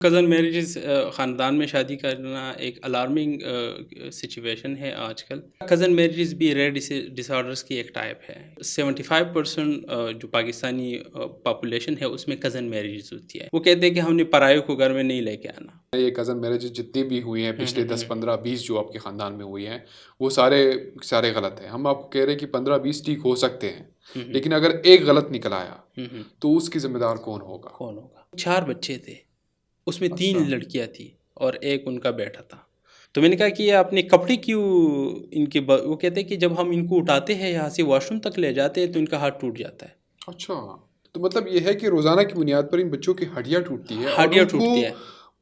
Cousin marriages ख़ानदान में शादी करना एक अलार्मिंग सिचुएशन है आजकल। कज़न मैरिजेज़ भी रेयर डिसऑर्डर्स की एक टाइप है। 75% जो पाकिस्तानी पॉपुलेशन है उसमें कज़न मैरिजेज़ होती है। वो कहते हैं कि हमने पराये को घर में नहीं लेके आना। ये कज़न मैरिजेज़ जितनी भी हुई हैं हुँ, पिछले हुँ, 10, हुँ। 15, 20 जो आपके ख़ानदान में हुई हैं, वो सारे गलत हैं। हम आपको कह रहे हैं कि 15-20 ठीक हो सकते हैं, हुँ, हुँ। लेकिन अगर एक गलत निकल आया, हुँ, हुँ। तो उसकी ज़िम्मेदार कौन होगा? कौन होगा? 4 बच्चे थे, उसमें 3 अच्छा। लड़कियाँ थी और 1 उनका बेटा था। तो मैंने कहा कि ये आपने कपड़े क्यों इनके ब वो कहते हैं कि जब हम इनको उठाते हैं यहाँ से वॉशरूम तक ले जाते हैं तो इनका हाथ टूट जाता है। अच्छा, तो मतलब ये है कि रोज़ाना की बुनियाद पर इन बच्चों की हड्डियाँ टूटती हैं और हड्डियाँ उनको टूटती है।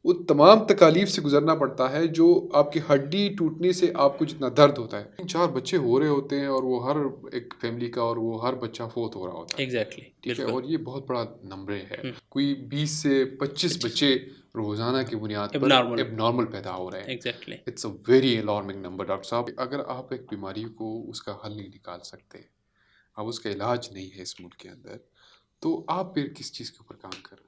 वो तमाम तकालीफ से गुज़रना पड़ता है, जो आपकी हड्डी टूटने से आपको जितना दर्द होता है। 3-4 बच्चे हो रहे होते हैं और वो हर एक फ़ैमिली का और वो हर बच्चा फ़ौत हो रहा होता है, एग्ज़ैक्टली, ठीक है? बिल्कुल। और ये बहुत बड़ा नंबर है। हुँ, कोई 20 से 25 25 बच्चे रोज़ाना की बुनियाद पर एबनॉर्मल एबनॉर्मल पैदा हो रहे हैं। Exactly. It's a very alarming number doctor साहब। अगर आप एक बीमारी को उसका हल नहीं निकाल सकते, अब उसका इलाज नहीं है इस मुल्क के अंदर, तो आप फिर किस चीज़ के ऊपर काम कर रहे हैं?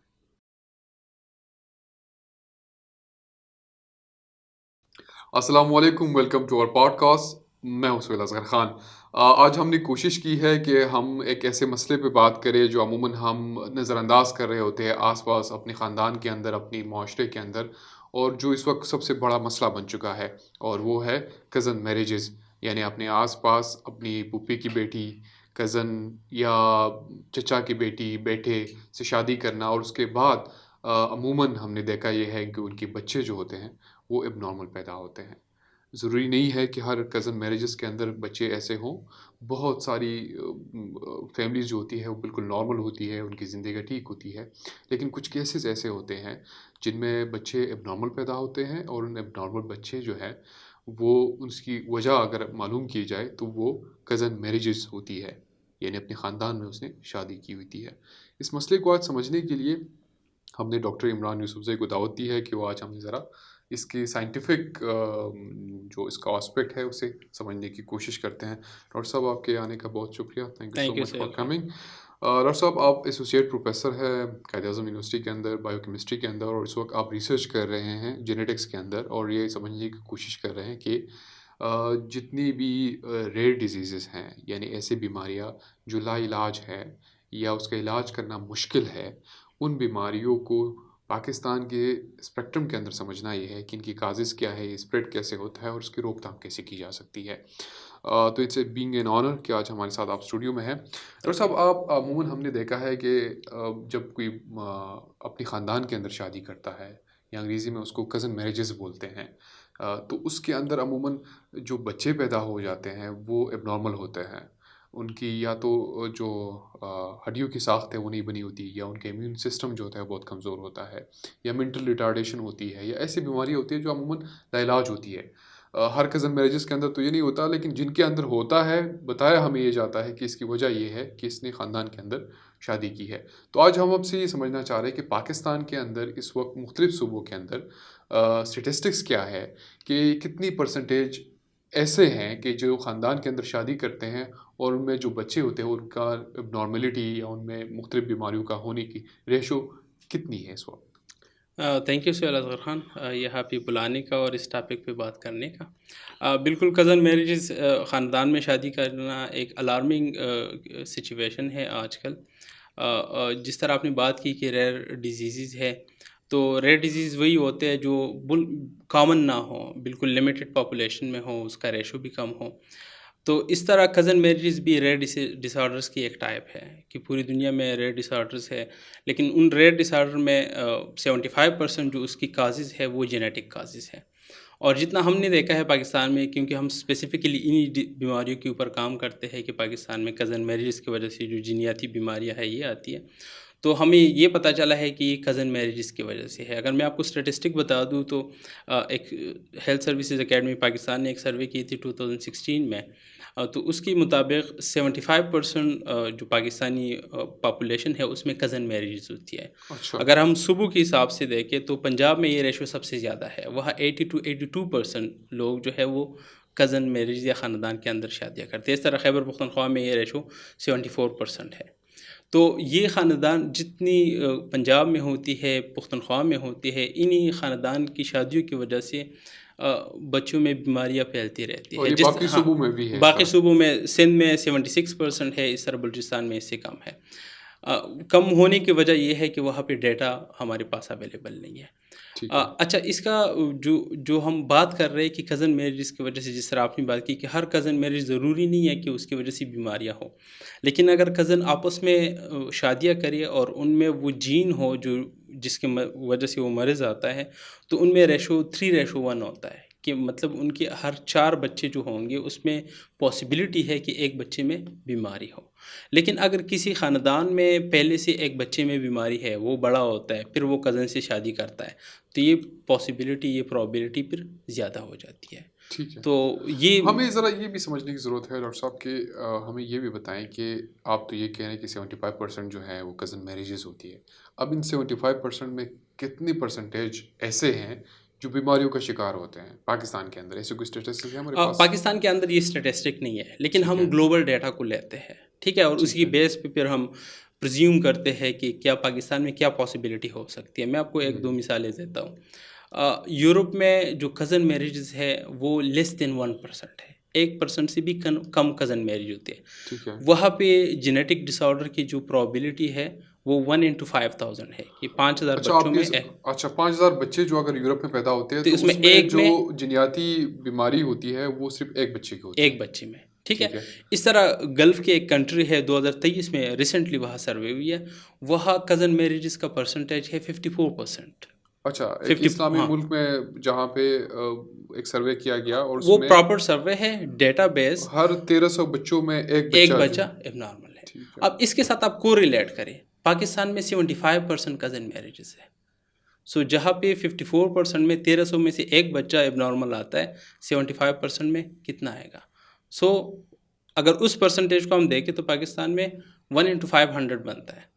अस्सलाम वालेकुम, वेलकम टू आवर पॉडकास्ट। मैं हूं सुहेल असगर खान। आज हमने कोशिश की है कि हम एक ऐसे मसले पे बात करें जो अमूमन हम नज़रअंदाज कर रहे होते हैं आस-पास अपने ख़ानदान के अंदर, अपनी माशरे के अंदर, और जो इस वक्त सबसे बड़ा मसला बन चुका है, और वो है कज़न मैरिजेज़। यानी अपने आस-पास अपनी फूफी की बेटी, कज़न या चचा की बेटी, बेटे से शादी करना, और उसके बाद अमूमन हमने देखा ये है कि उनके बच्चे जो होते हैं वो एबनॉर्मल पैदा होते हैं। ज़रूरी नहीं है कि हर कज़न मैरिजेज़ के अंदर बच्चे ऐसे हों। बहुत सारी फैमिलीज़ जो होती है वो बिल्कुल नॉर्मल होती है, उनकी ज़िंदगी ठीक होती है। लेकिन कुछ केसेस ऐसे होते हैं जिनमें बच्चे एबनॉर्मल पैदा होते हैं, और उन एबनॉर्मल बच्चे जो हैं वो, उसकी वजह अगर मालूम की जाए तो वो कज़न मैरिजेज़ होती है। यानी अपने ख़ानदान में उसने शादी की होती है। इस मसले को आज समझने के लिए हमने डॉक्टर इमरान यूसुफ़ज़ई को दावत दी है कि वो आज हमें ज़रा इसकी साइंटिफिक जो इसका एस्पेक्ट है उसे समझने की कोशिश करते हैं। डॉक्टर साहब, आपके आने का बहुत शुक्रिया। Thank you so thank you much for Suhel भाई। कमिंग। डॉक्टर साहब, आप एसोसिएट प्रोफेसर हैं कायद-ए-आज़म यूनिवर्सिटी के अंदर बायोकेमिस्ट्री के अंदर, और इस वक्त आप रिसर्च कर रहे हैं जेनेटिक्स के अंदर, और ये समझने की कोशिश कर रहे हैं कि जितनी भी रेयर डिजीज़ेज़ हैं, यानी ऐसी बीमारियाँ जो लाइलाज है या उसका इलाज करना मुश्किल है, उन बीमारियों को पाकिस्तान के स्पेक्ट्रम के अंदर समझना ये है कि इनकी काज़ेज़ क्या है, ये स्प्रेड कैसे होता है और उसकी रोकथाम कैसे की जा सकती है। तो इट्स बीइंग एन ऑनर कि आज हमारे साथ आप स्टूडियो में हैं। Doctor thank you. साहब, आप अमूमन हमने देखा है कि जब कोई अपने ख़ानदान के अंदर शादी करता है, या अंग्रेज़ी में उसको कज़न मैरिजेज़ बोलते हैं, तो उसके अंदर अमूमन जो बच्चे पैदा हो जाते हैं वो एबनॉर्मल होते हैं। उनकी या तो जो हड्डियों की साख़्त है वो नहीं बनी होती, या उनका इम्यून सिस्टम जो होता है बहुत कमज़ोर होता है, या मेंटल रिटार्डेशन होती है, या ऐसी बीमारी होती है जो अमूमन लाइलाज होती है। हर कज़न मैरिजेज़ के अंदर तो ये नहीं होता, लेकिन जिनके अंदर होता है, बताया हमें ये जाता है कि इसकी वजह ये है कि इसने ख़ानदान के अंदर शादी की है। तो आज हम आपसे ये समझना चाह रहे हैं कि पाकिस्तान के अंदर इस वक्त मुख्तलिफ़ सूबों के अंदर स्टैटिस्टिक्स क्या है, कि कितनी परसेंटेज ऐसे हैं कि जो ख़ानदान के अंदर शादी करते हैं, और उनमें जो बच्चे होते हैं उनका एबनॉर्मेलिटी या उनमें मुख्तलिफ़ बीमारियों का होने की रेशो कितनी है इस वक्त? थैंक यू सुहेल असगर खान यहाँ पे बुलाने का और इस टॉपिक पे बात करने का। बिल्कुल कज़न मैरिजेज़ ख़ानदान में शादी करना एक अलार्मिंग सिचुएशन है आजकल। जिस तरह आपने बात की कि रेयर डिजीज़ेज़ है, तो रेयर डिजीज़ वही होते हैं जो बुल कॉमन ना हो, बिल्कुल लिमिटेड पॉपुलेशन में हो, उसका रेशो भी कम हो। तो इस तरह कज़न मैरिजेज़ भी रेयर डिसऑर्डर्स की एक टाइप है कि पूरी दुनिया में रेयर डिसऑर्डर्स है, लेकिन उन रेयर डिसऑर्डर में 75% जो उसकी काज़ेज़ है वो जेनेटिक काज़ेज़ है। और जितना हमने देखा है पाकिस्तान में, क्योंकि हम स्पेसिफ़िकली इन्हीं बीमारियों के ऊपर काम करते हैं कि पाकिस्तान में कज़न मैरिजेज़ की वजह से जो जीनयाती बीमारियाँ हैं ये आती है। तो हमें ये पता चला है कि ये कज़न मैरिजेज़ की वजह से है। अगर मैं आपको स्टैटिस्टिक बता दूँ तो एक हेल्थ सर्विसेज़ अकेडमी पाकिस्तान ने एक सर्वे की थी 2016 में। तो उसके मुताबिक 75% जो पाकिस्तानी पॉपुलेशन है उसमें कज़न मैरिजेज़ होती है। अच्छा। अगर हम सूबों के हिसाब से देखें तो पंजाब में ये रेशो सबसे ज़्यादा है। वहाँ 80 टू 82% लोग जो है वो कज़न मैरिज या ख़ानदान के अंदर शादियाँ करते हैं। इस तरह खैबर पख्तूनख्वा में ये रेशो 74% है। तो ये ख़ानदान जितनी पंजाब में होती है, पुख्तनख्वा में होती है, इन्हीं ख़ानदान की शादियों की वजह से बच्चों में बीमारियाँ फैलती रहती और है। ये जिस बाकी हाँ, सूबों में भी है बाकी ऐसा? सूबों में सिंध में 76% है, इस तरह बलूचिस्तान में इससे कम है। अ, कम होने की वजह ये है कि वहाँ पे डेटा हमारे पास अवेलेबल नहीं है। ठीक है। अच्छा, इसका जो जो हम बात कर रहे हैं कि कज़न मैरिज की वजह से, जिस तरह आपने बात की कि हर कज़न मैरिज ज़रूरी नहीं है कि उसकी वजह से बीमारियाँ हो, लेकिन अगर कज़न आपस में शादियाँ करे और उनमें वो जीन हो जो जिसके वजह से वो मर्ज़ आता है, तो उनमें रेशो 3:1 होता है कि मतलब उनके हर 4 बच्चे जो होंगे उसमें पॉसिबिलिटी है कि एक बच्चे में बीमारी हो। लेकिन अगर किसी ख़ानदान में पहले से एक बच्चे में बीमारी है, वो बड़ा होता है, फिर वो कज़न से शादी करता है, तो ये पॉसिबिलिटी, ये प्रोबेबिलिटी फिर ज़्यादा हो जाती है। ठीक है। तो ये हमें ज़रा ये भी समझने की ज़रूरत है डॉक्टर साहब कि हमें ये भी बताएँ कि आप तो ये कह रहे हैं कि 75% जो है वो कज़न मैरिजेज़ होती है। अब इन 75% में कितनी परसेंटेज ऐसे हैं जो बीमारियों का शिकार होते हैं पाकिस्तान के अंदर? ऐसे कोई स्टैटिस्टिक्स है हमारे पास? पाकिस्तान के अंदर ये स्टैटिस्टिक नहीं है, लेकिन ठीक हम है, ग्लोबल डाटा को लेते हैं, ठीक है? और ठीक उसकी है। बेस पे फिर हम प्रिज़्यूम करते हैं कि क्या पाकिस्तान में क्या पॉसिबिलिटी हो सकती है। मैं आपको हुँ, 1-2 मिसालें देता हूँ। यूरोप में जो कज़न मैरिजेज़ है, वो लेस देन 1% है। 1% से भी कम कज़न मैरिज होती है। ठीक है। वहाँ पे जेनेटिक डिसऑर्डर की जो प्रोबेबिलिटी है, वो 1 इन टू 5000 है कि 5000 अच्छा बच्चों आप ये में स अच्छा 5000 बच्चे जो अगर यूरोप में पैदा होते हैं तो तो उसमें उसमें एक जो में जीनयाती बीमारी होती है वो सिर्फ़ एक बच्चे की होती एक है। बच्चे में, ठीक है? ठीक है। इस तरह गल्फ़ की एक कंट्री है, 2023 में रिसेंटली वहाँ सर्वे हुई है, वहाँ कज़न मैरेजेज़ का परसेंटेज है 54%। अच्छा, एक 50 इस्लामी हाँ, मुल्क में जहाँ पे एक सर्वे किया गया और वो उसमें प्रॉपर सर्वे है, डेटाबेस, हर 1300 बच्चों में एक एक बच्चा जो बच्चा एबनॉर्मल है। ठीक है, अब इसके साथ आप कोरिलेट करें, पाकिस्तान में 75% कज़न मैरेजेज़ है। सो जहाँ पे 54% में 1300 में से एक बच्चा एबनॉर्मल आता है, 75% में कितना आएगा? सो अगर उस परसेंटेज को हम देखें तो पाकिस्तान में 1 इंटू 500 बनता है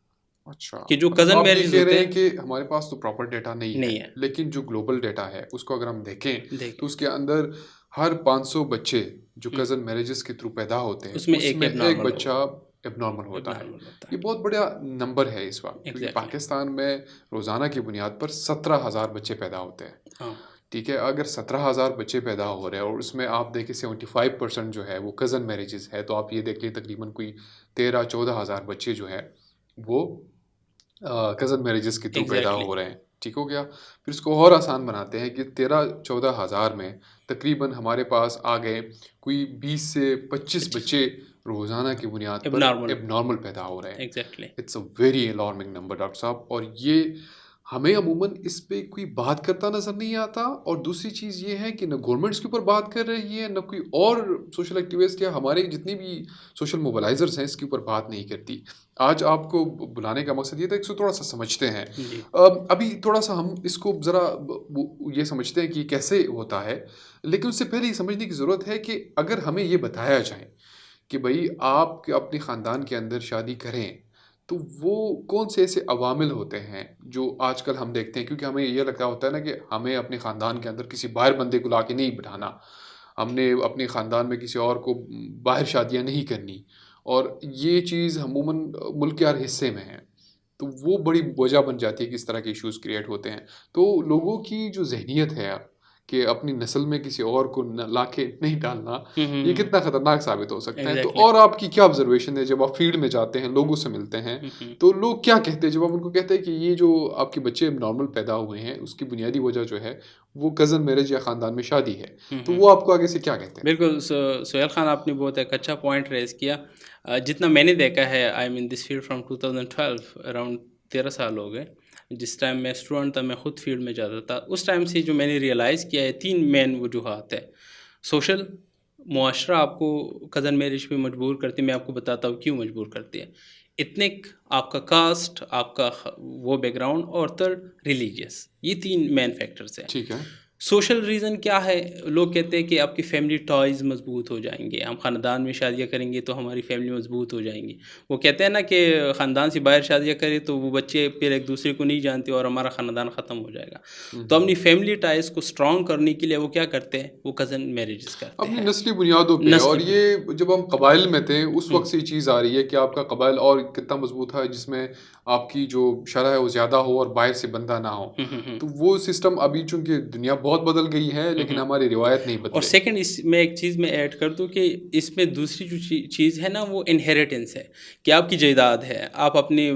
अच्छा। कि जो मतलब कज़न आप ये मैरिज कह होते रहे हैं हैं, कि हमारे पास तो प्रॉपर डेटा नहीं है, नहीं है। लेकिन जो ग्लोबल डेटा है उसको अगर हम देखें, तो देखिए, उसके अंदर हर 500 बच्चे जो हुँ, कज़न मैरेजेज़ के थ्रू पैदा होते हैं, उसमें एक उसमें एक एबनॉर्मल बच्चा होगा, एब्नॉर्मल होता है। एबनॉर्मल होता ये है। बहुत बढ़िया नंबर है इस वक़्त क्योंकि एग्ज़ैक्टली, पाकिस्तान में रोज़ाना की बुनियाद पर 17,000 बच्चे पैदा होते हैं। हाँ, ठीक है, अगर 17,000 बच्चे पैदा हो रहे हैं और उसमें आप देखें 75% जो है वो कज़न मैरेजेज़ है, तो आप ये देखिए तकरीबन कोई 13-14 हज़ार बच्चे जो है वो कज़न मैरेजेस के थ्रू पैदा एग्ज़ैक्टली, हो रहे हैं, ठीक हो गया? फिर इसको और आसान बनाते हैं कि 13-14 हज़ार में तकरीबन हमारे पास आ गए कोई 20 से 25 25 बच्चे रोज़ाना की बुनियाद पर एबनॉर्मल, एब्नॉर्मल पैदा हो रहे हैं। Exactly. It's a very alarming number doctor साहब और ये हमें अमूमन इस पे कोई बात करता नज़र नहीं आता और दूसरी चीज़ ये है कि ना गवर्नमेंट इसके ऊपर बात कर रही है, ना कोई और सोशल एक्टिविस्ट या हमारे जितने भी सोशल मोबिलाइज़र्स हैं इसके ऊपर बात नहीं करती। आज आपको बुलाने का मकसद ये था कि इसको थोड़ा-सा समझते हैं। जी, अभी थोड़ा-सा हम इसको ज़रा ये समझते हैं कि कैसे होता है, लेकिन उससे पहले ये समझने की ज़रूरत है कि अगर हमें ये बताया जाए कि भई आप अपने ख़ानदान के अंदर शादी करें, तो वो कौन से ऐसे अवामिल होते हैं जो आजकल हम देखते हैं क्योंकि हमें ये लगा होता है ना कि हमें अपने ख़ानदान के अंदर किसी बाहर बंदे को लाके नहीं बिठाना। हमने अपने ख़ानदान में किसी और को बाहर शादियाँ नहीं करनी और ये चीज़ अमूमन मुल्क के हर हिस्से में है। तो वो बड़ी वजह बन जाती है कि इस तरह के इश्यूज़ क्रिएट होते हैं। तो लोगों की जो ज़हनियत है कि अपनी नस्ल में किसी और को लाके नहीं डालना, हुँ, हुँ, ये हुँ, कितना खतरनाक साबित हो सकता है। तो एग्ज़ैक्टली, और आपकी क्या ऑब्ज़र्वेशन है जब आप फील्ड में जाते हैं, लोगों से मिलते हैं, हुँ, हुँ, तो लोग क्या कहते हैं जब आप उनको कहते हैं कि ये जो आपके बच्चे नॉर्मल पैदा हुए हैं, उसकी बुनियादी वजह जो है, वो कज़न मैरिज या ख़ानदान में शादी है। हुँ, तो हुँ। वो आपको आगे से क्या कहते हैं? बिल्कुल, सोहेल ख़ान, आपने बहुत एक अच्छा पॉइंट रेज़ किया। जितना मैंने देखा है, I am in this field from 2012, around 13 साल हो गए। जिस टाइम मैं स्टूडेंट था, मैं खुद फील्ड में जाता था। उस टाइम से जो मैंने रियलाइज़ किया है, 3 मेन वजूहात है। सोशल, मुआशरा आपको कज़न मैरिज पे मजबूर करती है, मैं आपको बताता हूँ क्यों मजबूर करती है। एथनिक, आपका कास्ट, आपका वो बैकग्राउंड, और थर्ड रिलीजियस, ये 3 मेन फैक्टर्स हैं। ठीक है। सोशल रीज़न क्या है? लोग कहते हैं कि आपकी फैमिली टॉयज़ मज़बूत हो जाएँगे, हम ख़ानदान में शादियाँ करेंगे तो हमारी फैमिली मज़बूत हो जाएँगी। वो कहते हैं ना कि ख़ानदान से बाहर शादियाँ करें तो वो बच्चे फिर एक-दूसरे को नहीं जानते और हमारा ख़ानदान ख़त्म हो जाएगा। हुँ, तो हुँ। अपनी फैमिली टाइज़ को स्ट्रॉन्ग करने के लिए वो क्या करते हैं? वो कज़न मैरेजेस करते अपनी हैं। नस्ली बुनियादों पे नस्ल और ये जब हम कबाइल में थे उस हुँ, वक़्त से ये चीज़ आ रही है कि आपका कबाइल और कितना मज़बूत है जिसमें आपकी जो शरह है वो ज़्यादा हो और बाहर से बंदा ना हो। हुँ, हुँ, हुँ, तो वो सिस्टम अभी चूँकि दुनिया बहुत बदल गई है हुँ, लेकिन हुँ। हमारी रिवायत नहीं और बदले। सेकंड इसमें एक चीज़ मैं ऐड कर दूँ कि इसमें दूसरी जो चीज़ है ना वो इनहेरिटेंस है कि आपकी जायदाद है। आप अपने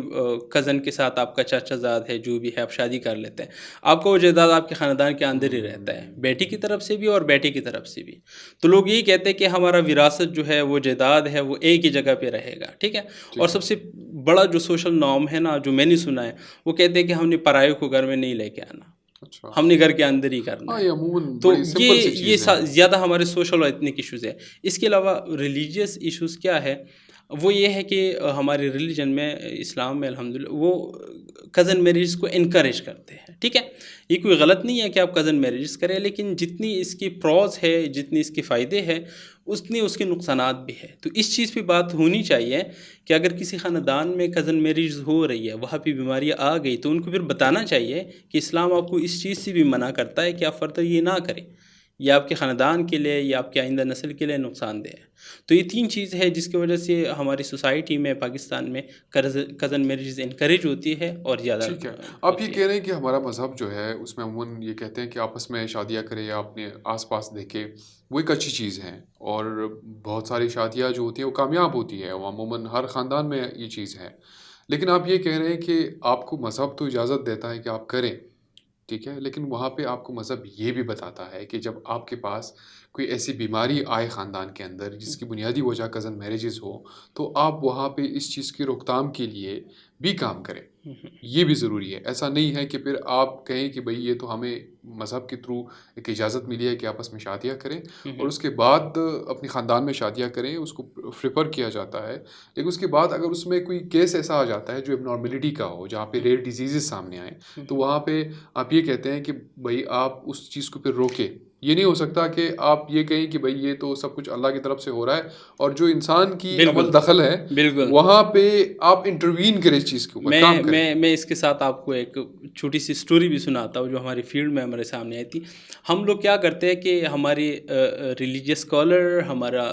कज़न के साथ आपका चाचाज़ाद है, जो भी है आप शादी कर लेते हैं। आपका वो जायदाद आपके ख़ानदान के अंदर ही रहता है, हुँ। बेटी की तरफ से भी और बेटे की तरफ से भी। तो लोग यही कहते हैं कि हमारा विरासत जो है वो जायदाद है वो एक ही जगह पे रहेगा, ठीक है? और ठीक है। सबसे बड़ा जो सोशल नॉर्म है ना जो मैंने सुना है, वो कहते हैं कि हमने पराये को घर में नहीं लेके आना। अच्छा। हमने घर के अंदर ही करना हाँ, है। ये अमूमन तो बड़ी ये सिंपल सी ये चीज़ें सा हैं। ज़्यादा हमारे सोशल और एथनिक इश्यूज़ है। इसके अलावा रिलीजियस इश्यूज़ क्या है? वो ये है कि हमारे रिलीजन में इस्लाम में अल्हम्दुलिल्लाह वो कज़न मैरेज को एनकरेज करते हैं, ठीक है? ये कोई गलत नहीं है कि आप कज़न मैरेजेस करें, लेकिन जितनी इसकी प्रॉज़ है, जितनी इसके फ़ायदे हैं, उतनी उसके नुकसानात भी है। तो इस चीज़ पे बात होनी चाहिए कि अगर किसी ख़ानदान में कज़न मैरिज हो रही है, वहाँ पे बीमारियाँ आ गई, तो उनको फिर बताना चाहिए कि इस्लाम आपको इस चीज़ से भी मना करता है कि आप फ़र्दर ये ना करें। ये आपके ख़ानदान के लिए या आपके आइंदा नस्ल के लिए नुकसानदेह है। तो ये 3 चीज़ है जिसकी वजह से हमारी सोसाइटी में, पाकिस्तान में कज़न मैरिजेज़ एनकरेज होती है और ज़्यादा ठीक है। आप ये होती है। कह रहे हैं कि हमारा मज़हब जो है उसमें अमूमन ये कहते हैं कि आपस में शादियाँ करें या अपने आस-पास देखें, वो एक अच्छी चीज़ है और बहुत सारी शादियाँ जो होती हैं वो कामयाब होती है, वो अमूमन हर ख़ानदान में ये चीज़ है। लेकिन आप ये कह रहे हैं कि आपको मज़हब तो इजाज़त देता है कि आप करें, ठीक है? लेकिन वहाँ पे आपको मज़हब ये भी बताता है कि जब आपके पास कोई ऐसी बीमारी आए ख़ानदान के अंदर हुँ, जिसकी बुनियादी वजह कज़न मैरेजेज़ हो, तो आप वहाँ पे इस चीज़ की रोकथाम के लिए भी काम करें। हुँ, हुँ, ये भी ज़रूरी है। ऐसा नहीं है कि फिर आप कहें कि भई ये तो हमें मज़हब के थ्रू एक इजाज़त मिली है कि आपस में शादियाँ करें हुँ, और हुँ, उसके बाद अपने ख़ानदान में शादियाँ करें, उसको प्रेफ़र किया जाता है। लेकिन उसके बाद अगर उसमें कोई केस ऐसा आ जाता है जो एब्नॉर्मैलिटी का हो, जहाँ पे हुँ, रेयर डिज़ीज़ेज़ सामने आएँ, हुँ, तो हुँ। वहाँ पे आप ये कहते हैं कि भई आप उस चीज़ को फिर रोकें। ये नहीं हो सकता कि आप ये कहें कि भई ये तो सब कुछ अल्लाह की तरफ से हो रहा है और जो इंसान की बिल्कुल, अमल दख़ल है, बिल्कुल। वहाँ पे आप इंटरवीन करें इस चीज़ के ऊपर, काम मैं करें। मैं मैं इसके साथ आपको एक छोटी-सी स्टोरी भी सुनाता हूँ, जो हमारी फ़ील्ड में हमारे सामने आई थी। हम लोग क्या करते हैं कि हमारे रिलीजियस स्कॉलर हमारा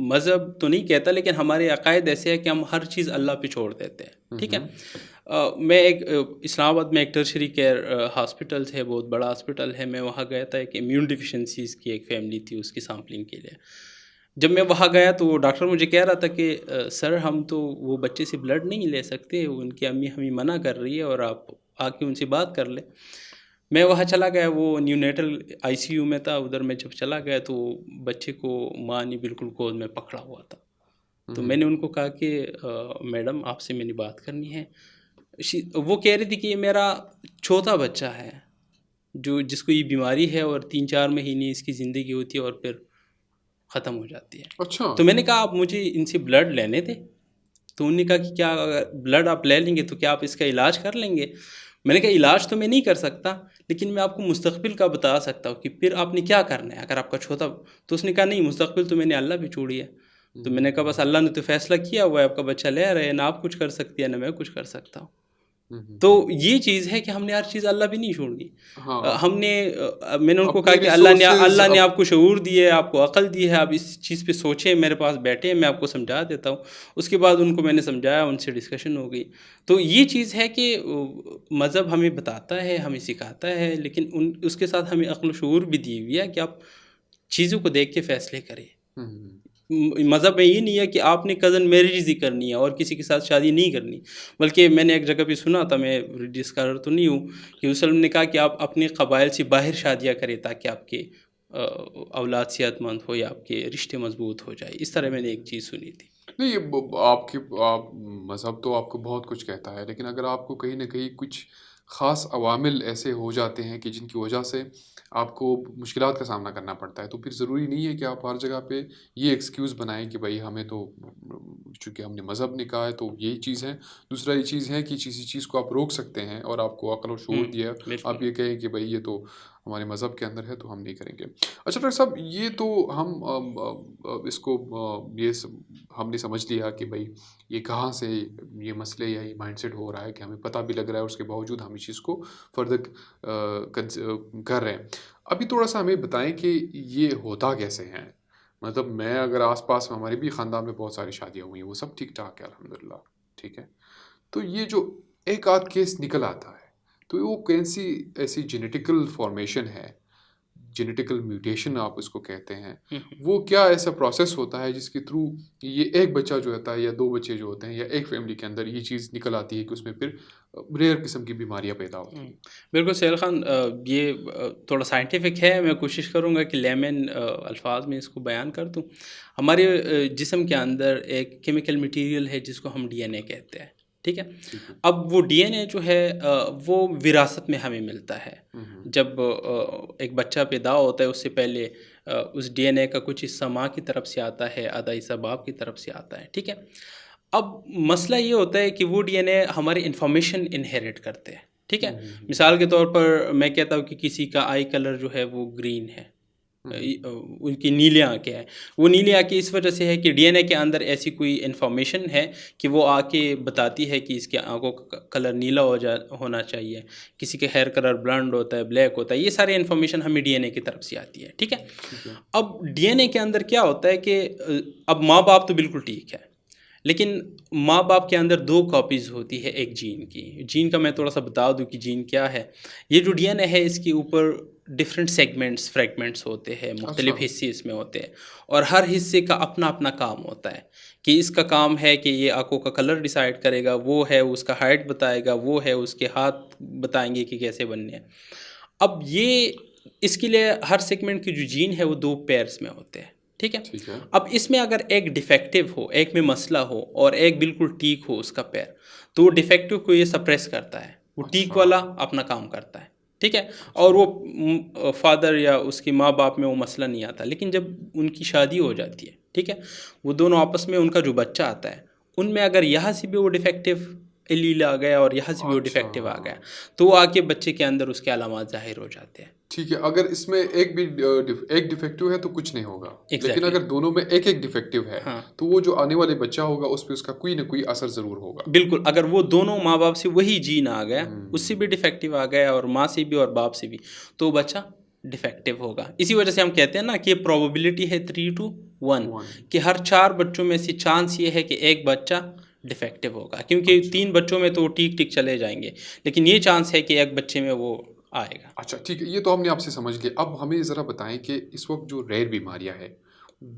मज़हब तो नहीं कहता, लेकिन हमारे अक़ायद ऐसे हैं कि हम हर चीज़ अल्लाह पे छोड़ देते हैं, हुँ, ठीक है? हुँ। मैं एक इस्लामाबाद में एक टर्शियरी केयर हॉस्पिटल्स है, बहुत बड़ा हॉस्पिटल है, मैं वहाँ गया था। एक इम्यून डिफ़िशियंसीज़ की एक फ़ैमिली थी, उसकी सैंपलिंग के लिए। जब मैं वहाँ गया तो वो डॉक्टर मुझे कह रहा था कि सर हम तो वो बच्चे से ब्लड नहीं ले सकते, उनकी अम्मी हमें मना कर रही है और आप आके उनसे बात कर लें। मैं वहाँ चला गया, वो न्यूनेटल आईसीयू में था, उधर मैं जब चला गया तो बच्चे को माँ ने बिल्कुल गोद में पकड़ा हुआ था। हुँ, तो हुँ। मैंने उनको कहा कि मैडम आपसे मैंने बात करनी है। वो कह रही थी कि ये मेरा चौथा बच्चा है, जो जिसको ये बीमारी है और 3-4 महीने इसकी ज़िंदगी होती है और फिर ख़त्म हो जाती है। अच्छा। तो मैंने कहा आप मुझे इनसे ब्लड लेने थे। तो उन्होंने कहा कि क्या अगर ब्लड आप ले लेंगे तो क्या आप इसका इलाज कर लेंगे? मैंने कहा इलाज तो मैं नहीं कर सकता, लेकिन मैं आपको मुस्तक़बिल का बता सकता हूँ कि फिर आपने क्या करना है अगर आपका छोटा। तो उसने कहा नहीं, मुस्तक़बिल तो मैंने अल्लाह पे छोड़ी है। हुँ, तो हुँ, मैंने कहा बस अल्लाह ने तो फ़ैसला किया हुआ है, आपका बच्चा ले रहे हैं, ना आप कुछ कर सकती हैं, ना मैं कुछ कर सकता हूँ। हुँ, हुँ, तो हुँ। ये चीज़ है कि हमने हर चीज़ अल्लाह पे नहीं छोड़नी। हाँ, मैंने उनको कहा अपनी कि रिसोर्सेज़ अल्लाह ने आपको शऊर दिया है, आपको अक़ल दी है, आप इस चीज़ पे सोचें, मेरे पास बैठें, मैं आपको समझा देता हूँ। उसके बाद उनको मैंने समझाया, उनसे डिस्कशन हो गई। तो ये चीज़ है कि मज़हब हमें बताता है, हमें सिखाता है, लेकिन उसके साथ हमें अक़ल शऊर भी दी हुई है कि आप चीज़ों को देख के फ़ैसले करें। हुँ, हुँ। मज़हब में ये नहीं है कि आपने कज़न मैरिज ही करनी है और किसी के साथ शादी नहीं करनी। बल्कि मैंने एक जगह पे सुना था, मैं रिलीजियस स्कॉलर तो नहीं हूँ, कि वसल्लम ने कहा कि आप अपने क़बाइल से बाहर शादियाँ करें ताकि आपके औलाद सेहतमंद हो या आपके रिश्ते मज़बूत हो जाए। इस तरह मैंने एक चीज़ सुनी थी। नहीं, ये ब आपके आप मज़हब तो आपको बहुत कुछ कहता है, लेकिन अगर आपको कहीं न कहीं कुछ ख़ास अवामिल ऐसे हो जाते हैं कि जिनकी वजह से आपको मुश्किलात का सामना करना पड़ता है, तो फिर ज़रूरी नहीं है कि आप हर जगह पे ये एक्सक्यूज़ बनाएँ कि भई हमें तो चूँकि हमने मज़हब ने कहा है तो यही चीज़ है। दूसरा ये चीज़ है कि किसी चीज़ को आप रोक सकते हैं और आपको अक़ल और हुँ, शऊर दिया, आप बिल्कुल। ये कहें कि भई ये तो हमारे मज़हब के अंदर है तो हम नहीं करेंगे। अच्छा डॉक्टर साहब, ये तो हम इसको ये सब हमने समझ लिया कि भई ये कहाँ से ये मसले या ये माइंडसेट हो रहा है कि हमें पता भी लग रहा है और उसके बावजूद हम इस चीज़ को फर्दर कर रहे हैं। अभी थोड़ा-सा हमें बताएँ कि ये होता कैसे है? मतलब मैं अगर आस-पास में हमारे भी ख़ानदान में बहुत सारी शादियाँ हुई हैं, वो सब ठीक-ठाक है अल्हम्दुलिल्लाह, ठीक है? तो ये जो एक आध केस निकल आता है, तो वो कौन-सी ऐसी जेनेटिकल फ़ॉर्मेशन है, जेनेटिकल म्यूटेशन आप इसको कहते हैं, हुँ, हुँ। वो क्या ऐसा प्रोसेस होता है जिसके थ्रू ये एक बच्चा जो होता है या 2 बच्चे जो होते हैं या एक फैमिली के अंदर ये चीज़ निकल आती है कि उसमें फिर रेयर किस्म की बीमारियाँ पैदा होती हुँ। हैं? बिल्कुल सैल खान, ये थोड़ा साइंटिफ़िक है, मैं कोशिश करूँगा कि लेमन अल्फ़ाज़ में इसको बयान कर दूँ। हमारे जिस्म के अंदर एक केमिकल मटीरियल है जिसको हम डीएनए कहते हैं, ठीक है? ठीक है। अब वो डीएनए जो है वो विरासत में हमें मिलता है। हुँ, हुँ। जब एक बच्चा पैदा होता है उससे पहले उस डीएनए का कुछ हिस्सा माँ की तरफ से आता है, आधा हिस्सा बाप की तरफ से आता है, ठीक है? अब मसला ये होता है कि वो डीएनए हमारी इन्फॉर्मेशन इनहेरिट करते हैं, ठीक हुँ, है? हुँ, हुँ। मिसाल के तौर पर मैं कहता हूँ कि किसी का आई कलर जो है वो ग्रीन है। हुँ, हुँ। उनकी नीली आँखें हैं। वो नीली आँखें इस वजह से है कि डीएनए के अंदर ऐसी कोई इन्फॉर्मेशन है कि वो आके बताती है कि इसकी आँखों का कलर नीला होना चाहिए। किसी के हेयर कलर ब्लॉन्ड होता है, ब्लैक होता है। ये सारी इन्फॉर्मेशन हमें डीएनए की तरफ से आती है, ठीक है? ठीक है। अब डीएनए के अंदर क्या होता है कि अब माँ-बाप तो बिल्कुल ठीक है। लेकिन माँ-बाप के अंदर 2 कॉपीज़ होती है एक जीन की। जीन का मैं थोड़ा-सा बता दूँ कि जीन क्या है। ये जो डीएनए है इसके ऊपर डिफरेंट सेगमेंट्स, फ्रैगमेंट्स होते हैं, अच्छा। मुख्तलिफ हिस्से इसमें होते हैं और हर हिस्से का अपना-अपना काम होता है कि इसका काम है कि ये आँखों का कलर डिसाइड करेगा, वो है उसका हाइट बताएगा, वो है उसके हाथ बताएँगे कि कैसे बनने हैं। अब ये इसके लिए हर सेगमेंट की जो जीन है वो 2 पेयर्स में होते हैं, ठीक है? ठीक है। अब इसमें अगर एक डिफेक्टिव हो, एक में मसला हो और एक बिल्कुल ठीक हो उसका पैर, तो वो डिफेक्टिव को ये सप्रेस करता है। वो ठीक अच्छा, वाला अपना काम करता है, ठीक है? और अच्छा। वो फ़ादर या उसके माँ-बाप में वो मसला नहीं आता। लेकिन जब उनकी शादी हो जाती है, ठीक है? वो दोनों आपस में उनका जो बच्चा आता है, उनमें अगर यहाँ से भी वो डिफेक्टिव एलील आ गया और यहाँ से भी वो अच्छा। डिफेक्टिव आ गया, तो वो आके बच्चे के अंदर उसके अलामात ज़ाहिर हो जाते हैं। ठीक है, अगर इसमें एक भी एक डिफेक्टिव है तो कुछ नहीं होगा। लेकिन एग्ज़ैक्टली। अगर दोनों में एक-एक डिफेक्टिव है, हाँ। तो वो जो आने वाले बच्चा होगा उस पे उसका कोई न कोई असर ज़रूर होगा। बिल्कुल, अगर वो दोनों माँ-बाप से वही जीन आ गया, उससे भी हुँ, डिफेक्टिव आ गया और माँ से भी और बाप से भी, तो बच्चा डिफेक्टिव होगा। इसी वजह से हम कहते हैं ना कि प्रोबेबिलिटी है 3 टू 1 1। कि हर 4 बच्चों में से चांस ये है कि एक बच्चा डिफेक्टिव होगा क्योंकि अच्छा। 3 बच्चों में तो वो ठीक-ठीक चले जाएँगे, लेकिन ये चांस है कि एक बच्चे में वो आएगा। अच्छा, ठीक है, ये तो हमने आपसे समझ लिया। अब हमें ज़रा बताएँ कि इस वक़्त जो रेयर बीमारियाँ हैं,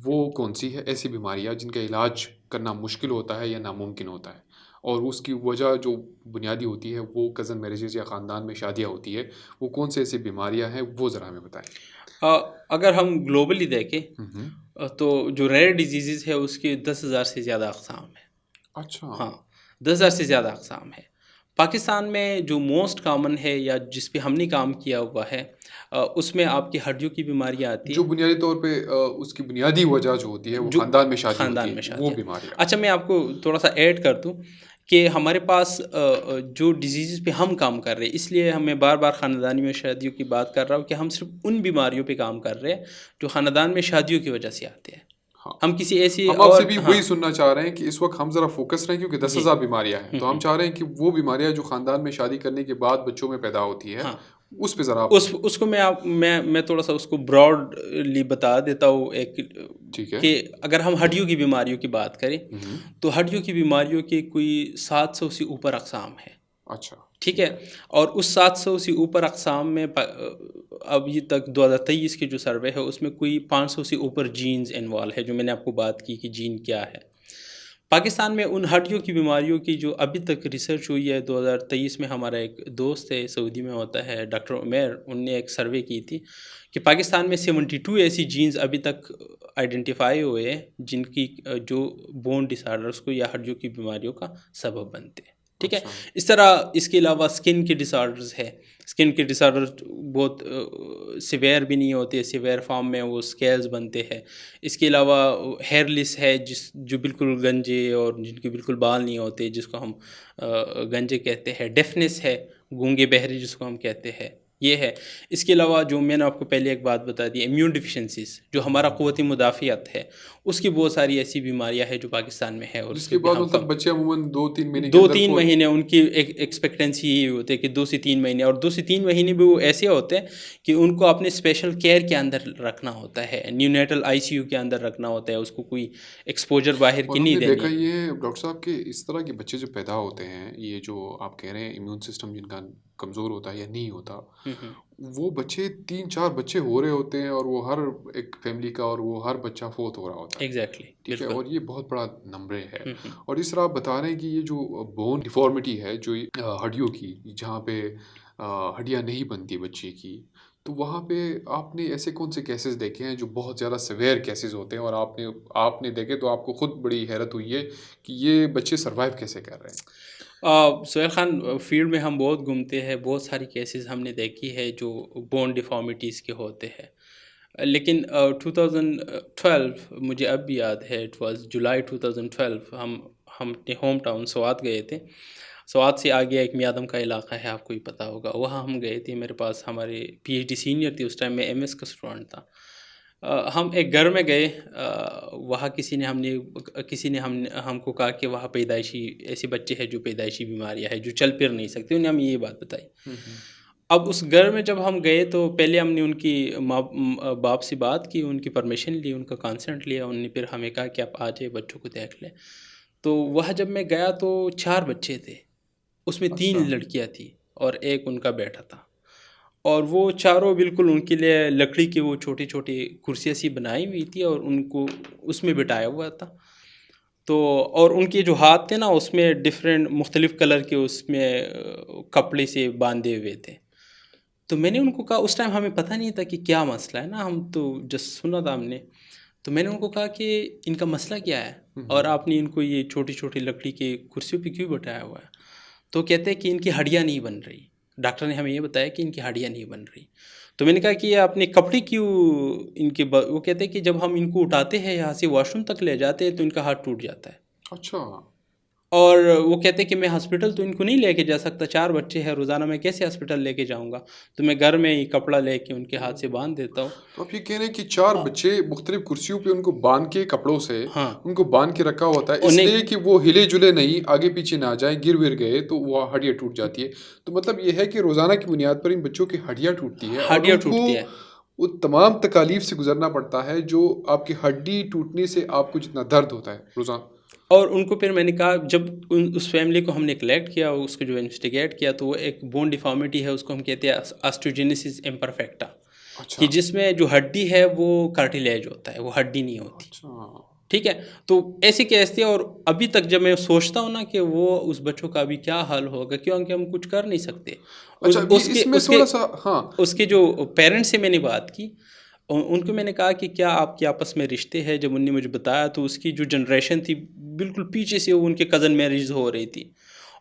वो कौन-सी है? ऐसी बीमारियाँ जिनका इलाज करना मुश्किल होता है या नामुमकिन होता है? और उसकी वजह जो बुनियादी होती है, वो कज़न मैरेजेज़ या ख़ानदान में शादियाँ होती है, वो कौन-सी ऐसी बीमारियाँ हैं, वो ज़रा हमें बताएँ? अगर हम ग्लोबली देखें हुँ, हुँ। तो जो रेयर डिज़ीज़ेज़ है उसकी 10,000 से ज़्यादा अक़साम हैं। अच्छा। हाँ, 10,000 से ज़्यादा अक़साम है। पाकिस्तान में जो मोस्ट कॉमन है या जिस पे हमने काम किया हुआ है उसमें आपकी हड्डियों की बीमारियाँ आती जो हैं, बुनियादी तौर पे उसकी बुनियादी वजह जो होती है, वो जो ख़ानदान में शादी होती ख़ानदान है, में वो शादियाँ। बीमारियाँ। अच्छा मैं आपको थोड़ा-सा ऐड कर दूँ कि हमारे पास जो डिज़ीज़ पे हम काम कर रहे हैं इसलिए मैं बार-बार ख़ानदानी में शादियों की बात कर रहा हूँ कि हम सिर्फ़ उन बीमारियों पे काम कर रहे हैं, जो ख़ानदान में शादियों की वजह से आते हैं। हाँ। हम किसी ऐसी हम आपसे और भी हाँ, वही सुनना चाह रहे हैं कि इस वक़्त हम ज़रा फ़ोकस रहें क्योंकि जी। 10,000 बीमारियाँ हैं। हुँ, तो हम हुँ। चाह रहे हैं कि वो बीमारियाँ जो ख़ानदान में शादी करने के बाद बच्चों में पैदा होती है, हाँ। उस पे ज़रा आप उस उसको मैं थोड़ा-सा उसको ब्रॉडली बता देता हूँ एक ठीक है। कि अगर हम हड्डियों की बीमारियों की बात करें, हुँ, हुँ। तो हड्डियों की बीमारियों के कोई 700 से ऊपर अक़साम हैं, अच्छा, ठीक ठीक है? है। और उस 700 से ऊपर अक़साम में अभी तक 2023 की जो सर्वे है उसमें कोई 500 से ऊपर जीन्स इन्वॉल्व है, जो मैंने आपको बात की कि जीन क्या है। पाकिस्तान में उन हड्डियों की बीमारियों की जो अभी तक रिसर्च हुई है 2023 में हमारा एक दोस्त है सऊदी में होता है डॉक्टर उमैर, उनने एक सर्वे की थी कि पाकिस्तान में 72 ऐसी जीन्स अभी तक आइडेंटिफाई हुए हैं जिनकी जो बोन डिसऑर्डर्स को या हड्डियों की बीमारियों का सबब बनते हैं, ठीक है। अच्छा। इस तरह इसके अलावा स्किन के डिसऑर्डर्स है। स्किन के डिसऑर्डर बहुत सिवियर भी नहीं होते, सिवियर फॉर्म में वो स्केल्स बनते हैं। इसके अलावा हेयरलेस है, जो बिल्कुल गंजे और जिनके बिल्कुल बाल नहीं होते, जिसको हम गंजे कहते हैं। डेफनेस है, गूंगे बहरे जिसको हम कहते हैं, ये है। इसके अलावा जो मैंने आपको पहले एक बात बता दी, इम्यून डिफिशेंसीज, जो हमारा क़ुव्वत मुदाफ़ियत है, उसकी बहुत सारी ऐसी बीमारियां हैं जो पाकिस्तान में है, और उसके जिसके भी बाद हम मतलब कम बच्चे अमूमन 2-3 महीने के दो अंदर तीन फ़ौत महीने उनकी एक एक्सपेक्टेंसी यही होती है कि 2 से 3 महीने, और 2 से 3 महीने भी वो ऐसे होते हैं कि उनको अपने स्पेशल केयर के अंदर रखना होता है, न्यूनेटल आईसीयू के अंदर रखना होता है, उसको कोई एक्सपोजर बाहर और की नहीं हमने देनी देखा है। ये डॉक्टर साहब कि इस तरह के बच्चे जो पैदा होते हैं, ये जो आप कह रहे हैं इम्यून सिस्टम जिनका कमज़ोर होता है या नहीं होता, हम्म। वो बच्चे 3-4 बच्चे हो रहे होते हैं और वो हर एक फैमिली का और वो हर बच्चा फ़ौत हो रहा होता है। एग्जैक्टली, ठीक है? बिल्कुल। और ये बहुत बड़ा नंबर है। हम्म। और जिस तरह आप बता रहे हैं कि ये जो बोन डिफ़ॉर्मिटी है, जो हड्डियों की, जहाँ पे हड्डियाँ नहीं बनती बच्चे की, तो वहाँ पे आपने ऐसे कौन से केसेस देखे हैं जो बहुत ज़्यादा सीवियर केसेस होते हैं और आपने आपने देखे तो आपको खुद बड़ी हैरत हुई है कि ये बच्चे सर्वाइव कैसे कर रहे हैं? सुहेल खान, फील्ड में हम बहुत घूमते हैं, बहुत सारी केसेस हमने देखी है जो बोन डिफॉर्मिटीज़ के होते हैं। लेकिन 2012 मुझे अब भी याद है, इट वाज जुलाई 2012, हम अपने होम टाउन स्वात गए थे। स्वात से आगे एक मियादम का इलाका है, आपको ही पता होगा, वहाँ हम गए थे। मेरे पास हमारे पीएचडी सीनियर थे, उस टाइम मैं एमएस का स्टूडेंट था। हम एक घर में गए, वहाँ किसी ने हमको कहा कि वहाँ पैदाइशी ऐसे बच्चे हैं जो पैदाइशी बीमारियाँ हैं, जो चल फिर नहीं सकते, उन्हें हमें ये बात बताई। हुँ, हुँ। अब उस घर में जब हम गए तो पहले हमने उनकी बाप से बात की, उनकी परमिशन ली, उनका कंसेंट लिया। उन्होंने फिर हमें कहा कि आप आ जाइए, बच्चों को देख लें। तो वह जब मैं गया तो 4 बच्चे थे, उसमें 3 अच्छा। लड़कियां थी और एक उनका बेटा था। और वो चारों बिल्कुल उनके लिए लकड़ी की वो छोटी-छोटी कुर्सियाँ सी बनाई हुई थी और उनको उसमें बिठाया हुआ था। तो और उनके जो हाथ थे ना, उसमें डिफरेंट मुख्तलिफ़ कलर के उसमें कपड़े से बांधे हुए थे। तो मैंने उनको कहा, उस टाइम हमें पता नहीं था कि क्या मसला है ना, हम तो जस्ट सुना था हमने। तो मैंने उनको कहा कि इनका मसला क्या है, हुँ, और हुँ। आपने इनको ये छोटी-छोटी लकड़ी के कुर्सियों पे क्यों बिठाया हुआ है? तो कहते हैं कि इनकी हड्डियाँ नहीं बन रही। डॉक्टर ने हमें ये बताया कि इनकी हड्डियाँ नहीं बन रही। तो मैंने कहा कि ये आपने कपड़े क्यों वो कहते हैं कि जब हम इनको उठाते हैं यहाँ से वॉशरूम तक ले जाते हैं तो इनका हाथ टूट जाता है। अच्छा। और वो कहते हैं कि मैं हॉस्पिटल तो इनको नहीं लेके जा सकता, 4 बच्चे हैं, रोज़ाना मैं कैसे हॉस्पिटल लेके जाऊँगा? तो मैं घर में ही कपड़ा लेके उनके हाथ से बाँध देता हूँ। तो आप ये कह रहे हैं कि 4 अ, बच्चे मुख्तलिफ कुर्सियों पे उनको बाँध के कपड़ों से हाँ, उनको बाँध के रखा होता है, उन्हें इसलिए कि वो हिले-जुले नहीं, आगे-पीछे ना जाएँ, गिर-विर गए तो वो हड्डियाँ टूट जाती है। तो मतलब ये है कि रोज़ाना की बुनियाद पर इन बच्चों की हड्डियाँ टूटती है और हड्डियाँ उनको टूटती है। वो तमाम तकालीफ से गुज़रना पड़ता है, जो आपकी हड्डी टूटने से आपको जितना दर्द होता है रोज़ाना। और उनको फिर मैंने कहा, जब उस फैमिली को हमने कलेक्ट किया, उसको जो इन्वेस्टिगेट किया, तो वो एक बोन डिफॉर्मिटी है, उसको हम कहते हैं ऑस्टियोजेनेसिस इम्परफेक्टा, कि अच्छा, जिसमें जो हड्डी है वो कार्टिलेज होता है, वो हड्डी नहीं होती। अच्छा। ठीक है। तो ऐसे केस थे, और अभी तक जब मैं सोचता हूँ ना कि वो उस बच्चों का अभी क्या हाल होगा, क्योंकि हम कुछ कर नहीं सकते। अच्छा, ये उसके इसमें उसके थोड़ा-सा हाँ, उसके जो पेरेंट्स से मैंने बात की, उनको मैंने कहा कि क्या आपके आपस में रिश्ते हैं? जब उन्होंने मुझे बताया तो उसकी जो जनरेशन थी, बिल्कुल पीछे से वो उनके कज़न मैरिज हो रही थी,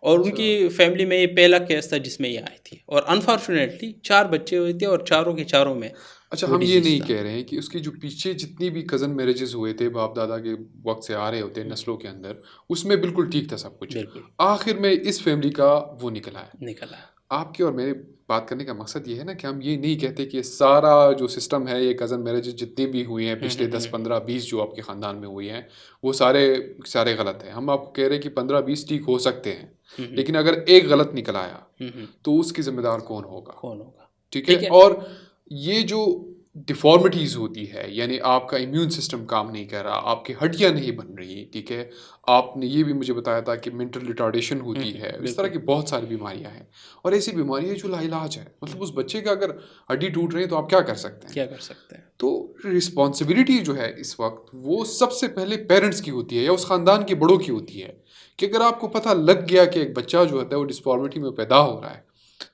और अच्छा। उनकी फैमिली में ये पहला केस था जिसमें ये आई थी, और अनफॉर्चुनेटली 4 बच्चे हुए थे और चारों के चारों में अच्छा, वो हम ये डिजीज़ नहीं था। कह रहे हैं कि उसके जो पीछे जितनी भी कज़न मैरेजेस हुए थे, बाप-दादा के वक़्त से आ रहे होते हैं हुँ, नस्लों के अंदर, उसमें बिल्कुल ठीक था सब कुछ। बिल्कुल, आखिर में इस फ़ैमिली का वो निकला है। निकल आया। आपके और मेरे बात करने का मकसद ये है ना कि हम ये नहीं कहते कि सारा जो सिस्टम है, ये कज़न मैरेजेस जितनी भी हुई हैं हुँ, पिछले हुँ, 10, हुँ, 15, 20 जो आपके ख़ानदान में हुई हैं, वो सारे सारे गलत हैं। हम आपको कह रहे हैं कि 15-20 ठीक हो सकते हैं, हुँ, हुँ, लेकिन अगर एक गलत निकल आया, हुँ, हुँ, तो उसकी ज़िम्मेदार कौन होगा? कौन होगा? ठीक है? ठीक है? और ये जो डिफ़ॉर्मिटीज़ होती है, यानी आपका इम्यून सिस्टम काम नहीं कर रहा, आपकी हड्डियाँ नहीं बन रही, ठीक है? आपने ये भी मुझे बताया था कि मेंटल रिटार्डेशन हुँ, होती हुँ, है, इस तरह बिल्कुल, की बहुत सारी बीमारियाँ हैं और ऐसी बीमारी है जो लाइलाज है। हुँ, मतलब उस बच्चे का अगर हड्डी टूट रही है तो आप क्या कर सकते हैं? क्या कर सकते हैं? तो रिस्पॉन्सिबिलिटी जो है इस वक़्त वो सबसे पहले पेरेंट्स की होती है या उस ख़ानदान के बड़ों की होती है, कि अगर आपको पता लग गया कि एक बच्चा जो होता है वो डिफ़ॉर्मिटी में पैदा हो रहा है,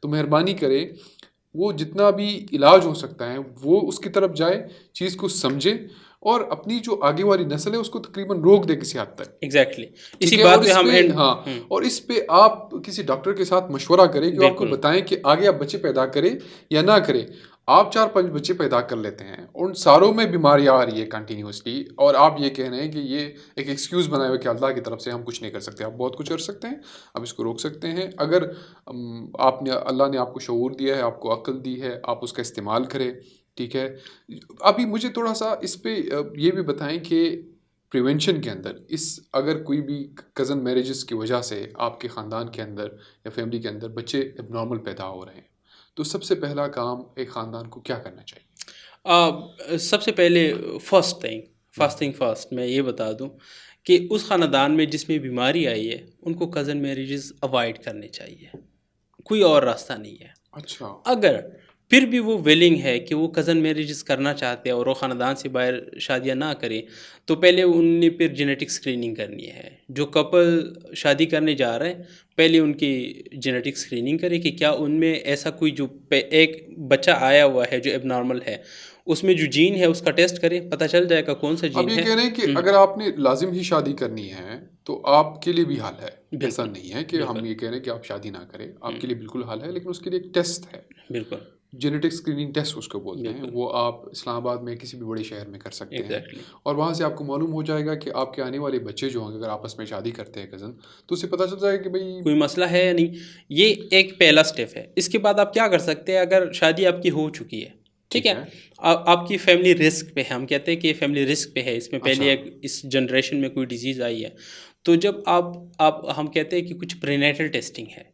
तो मेहरबानी करें वो जितना भी इलाज हो सकता है वो उसकी तरफ जाए, चीज़ को समझे और अपनी जो आगे वाली नस्ल है उसको तकरीबन रोक दे किसी हद तक। एग्जैक्टली ठीक इसी है, बात और पे इस हम पे एंड। हाँ, और इस पे आप किसी डॉक्टर के साथ मशवरा करें कि वो आपको बिल्कुल बताएं कि आगे आप बच्चे पैदा करें या ना करें। आप 4-5 बच्चे पैदा कर लेते हैं, उन सारों में बीमारी आ रही है कंटिन्यूअसली, और आप ये कह रहे हैं कि ये एक एक्सक्यूज़ बनाए हुए कि अल्लाह की तरफ से हम कुछ नहीं कर सकते। आप बहुत कुछ कर सकते हैं, आप इसको रोक सकते हैं। अगर आपने अल्लाह ने आपको शऊर दिया है, आपको अक्ल दी है, आप उसका इस्तेमाल करें, ठीक है। अभी मुझे थोड़ा-सा इस पे ये भी बताएँ कि प्रिवेंशन के अंदर इस अगर कोई भी कज़न मैरिजेस की वजह से आपके ख़ानदान के अंदर या फैमिली के अंदर बच्चे एबनॉर्मल पैदा हो रहे हैं, तो सबसे पहला काम एक ख़ानदान को क्या करना चाहिए? सबसे पहले हुँ, फर्स्ट थिंग फर्स्ट मैं ये बता दूं कि उस ख़ानदान में जिसमें बीमारी आई है उनको कज़न मैरिजेस अवॉइड करने चाहिए, कोई और रास्ता नहीं है। अच्छा, अगर फिर भी वो विलिंग है कि वो कज़न मैरिजेस करना चाहते हैं और वो ख़ानदान से बाहर शादियां ना करें, तो पहले उनने फिर जेनेटिक स्क्रीनिंग करनी है। जो कपल शादी करने जा रहे हैं, पहले उनकी जेनेटिक स्क्रीनिंग करें कि क्या उनमें ऐसा कोई जो एक बच्चा आया हुआ है जो एबनॉर्मल है, उसमें जो जीन है उसका टेस्ट करें, पता चल जाएगा कौन सा आप जीन ये है। कह रहे हैं कि हुँ, अगर आपने लाज़िम ही शादी करनी है, तो आपके लिए भी हल है। ऐसा बिल्कुल, नहीं है कि हम बिल्कुल। ये कह रहे हैं कि आप शादी ना करें, हुँ, आपके लिए बिल्कुल हल है, लेकिन उसके लिए एक टेस्ट है। बिल्कुल, जेनेटिक स्क्रीनिंग टेस्ट उसको बोलते हैं, बिल्कुल, वो आप इस्लामाबाद में किसी भी बड़े शहर में कर सकते हैं, एग्ज़ैक्टली। और वहाँ से आपको मालूम हो जाएगा कि आपके आने वाले बच्चे जो होंगे, अगर आपस में शादी करते हैं कज़न, तो उससे पता चल जाएगा कि भई। कोई मसला है या नहीं, ये एक पहला स्टेप है। इसके बाद आप क्या कर सकते हैं, अगर शादी आपकी हो चुकी है, ठीक ठीक है? है। आपकी फैमिली रिस्क पे है, हम कहते हैं कि ये फैमिली रिस्क पे है, इसमें अच्छा, पहले एक इस जनरेशन में कोई डिज़ीज़ आई है। तो जब आप हम कहते हैं कि कुछ प्रीनेटल टेस्टिंग है,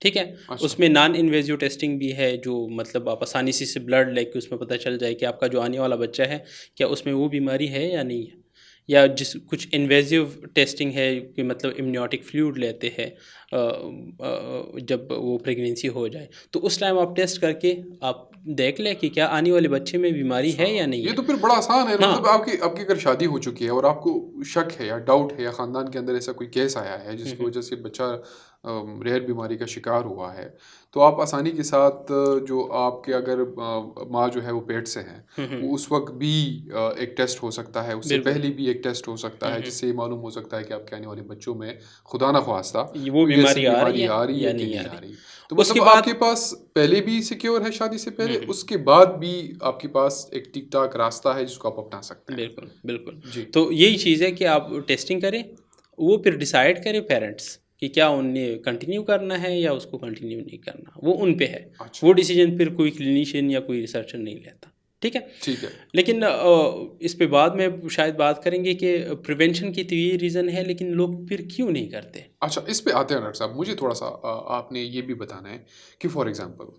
ठीक है? अच्छा, उसमें नॉन इन्वेसिव टेस्टिंग भी है, जो मतलब आप आसानी से ब्लड लेके उसमें पता चल जाए कि आपका जो आने वाला बच्चा है, क्या उसमें वो बीमारी है या नहीं है। या जिस कुछ इन्वेसिव टेस्टिंग है कि मतलब एमनियोटिक फ्लूइड लेते हैं जब वो प्रेगनेंसी हो जाए, तो उस टाइम आप टेस्ट करके आप देख लें कि क्या आने वाले बच्चे में बीमारी अच्छा। है या नहीं ये है। तो फिर बड़ा आसान है, हाँ। मतलब आपकी आपकी अगर शादी हो चुकी है और आपको शक है या डाउट है या ख़ानदान के अंदर ऐसा कोई केस आया है हुँ, जिसकी हुँ। वजह से बच्चा रेयर बीमारी का शिकार हुआ है, तो आप आसानी के साथ जो आपके अगर माँ जो है वो पेट से हैं, हुँ, हुँ। वो उस वक़्त भी एक टेस्ट हो सकता है, उससे बिल्कुल। पहले भी एक टेस्ट हो सकता हुँ, है, हुँ। जिससे ये मालूम हो सकता है कि आपके आने वाले बच्चों में खुदा ना ख़वास्ता ये वो कोई ऐसी बीमारी आ रही बीमारी है आ रही है या कि नहीं आ नहीं आ रही। रही। तो उसके मतलब आपके बाद पास पहले भी सिक्योर है शादी से हुँ, पहले, हुँ। उसके बाद भी आपके पास एक ठीक-ठाक रास्ता है जिसको आप अपना सकते हैं। बिल्कुल, बिल्कुल। जी, तो यही चीज़ है कि आप टेस्टिंग करें, वो फिर डिसाइड करें पेरेंट्स कि क्या उन्हें कंटिन्यू करना है या उसको कंटिन्यू नहीं करना, वो उन पे है। अच्छा, वो डिसीज़न फिर कोई क्लिनिशियन या कोई रिसर्चर नहीं लेता, ठीक है? ठीक है। लेकिन इस पे बाद में शायद बात करेंगे कि प्रिवेंशन की तो ये रीज़न है, लेकिन लोग फिर क्यों नहीं करते? अच्छा, इस पे आते हैं डॉक्टर साहब, मुझे थोड़ा-सा आपने ये भी बताना है कि फॉर एग्ज़ाम्पल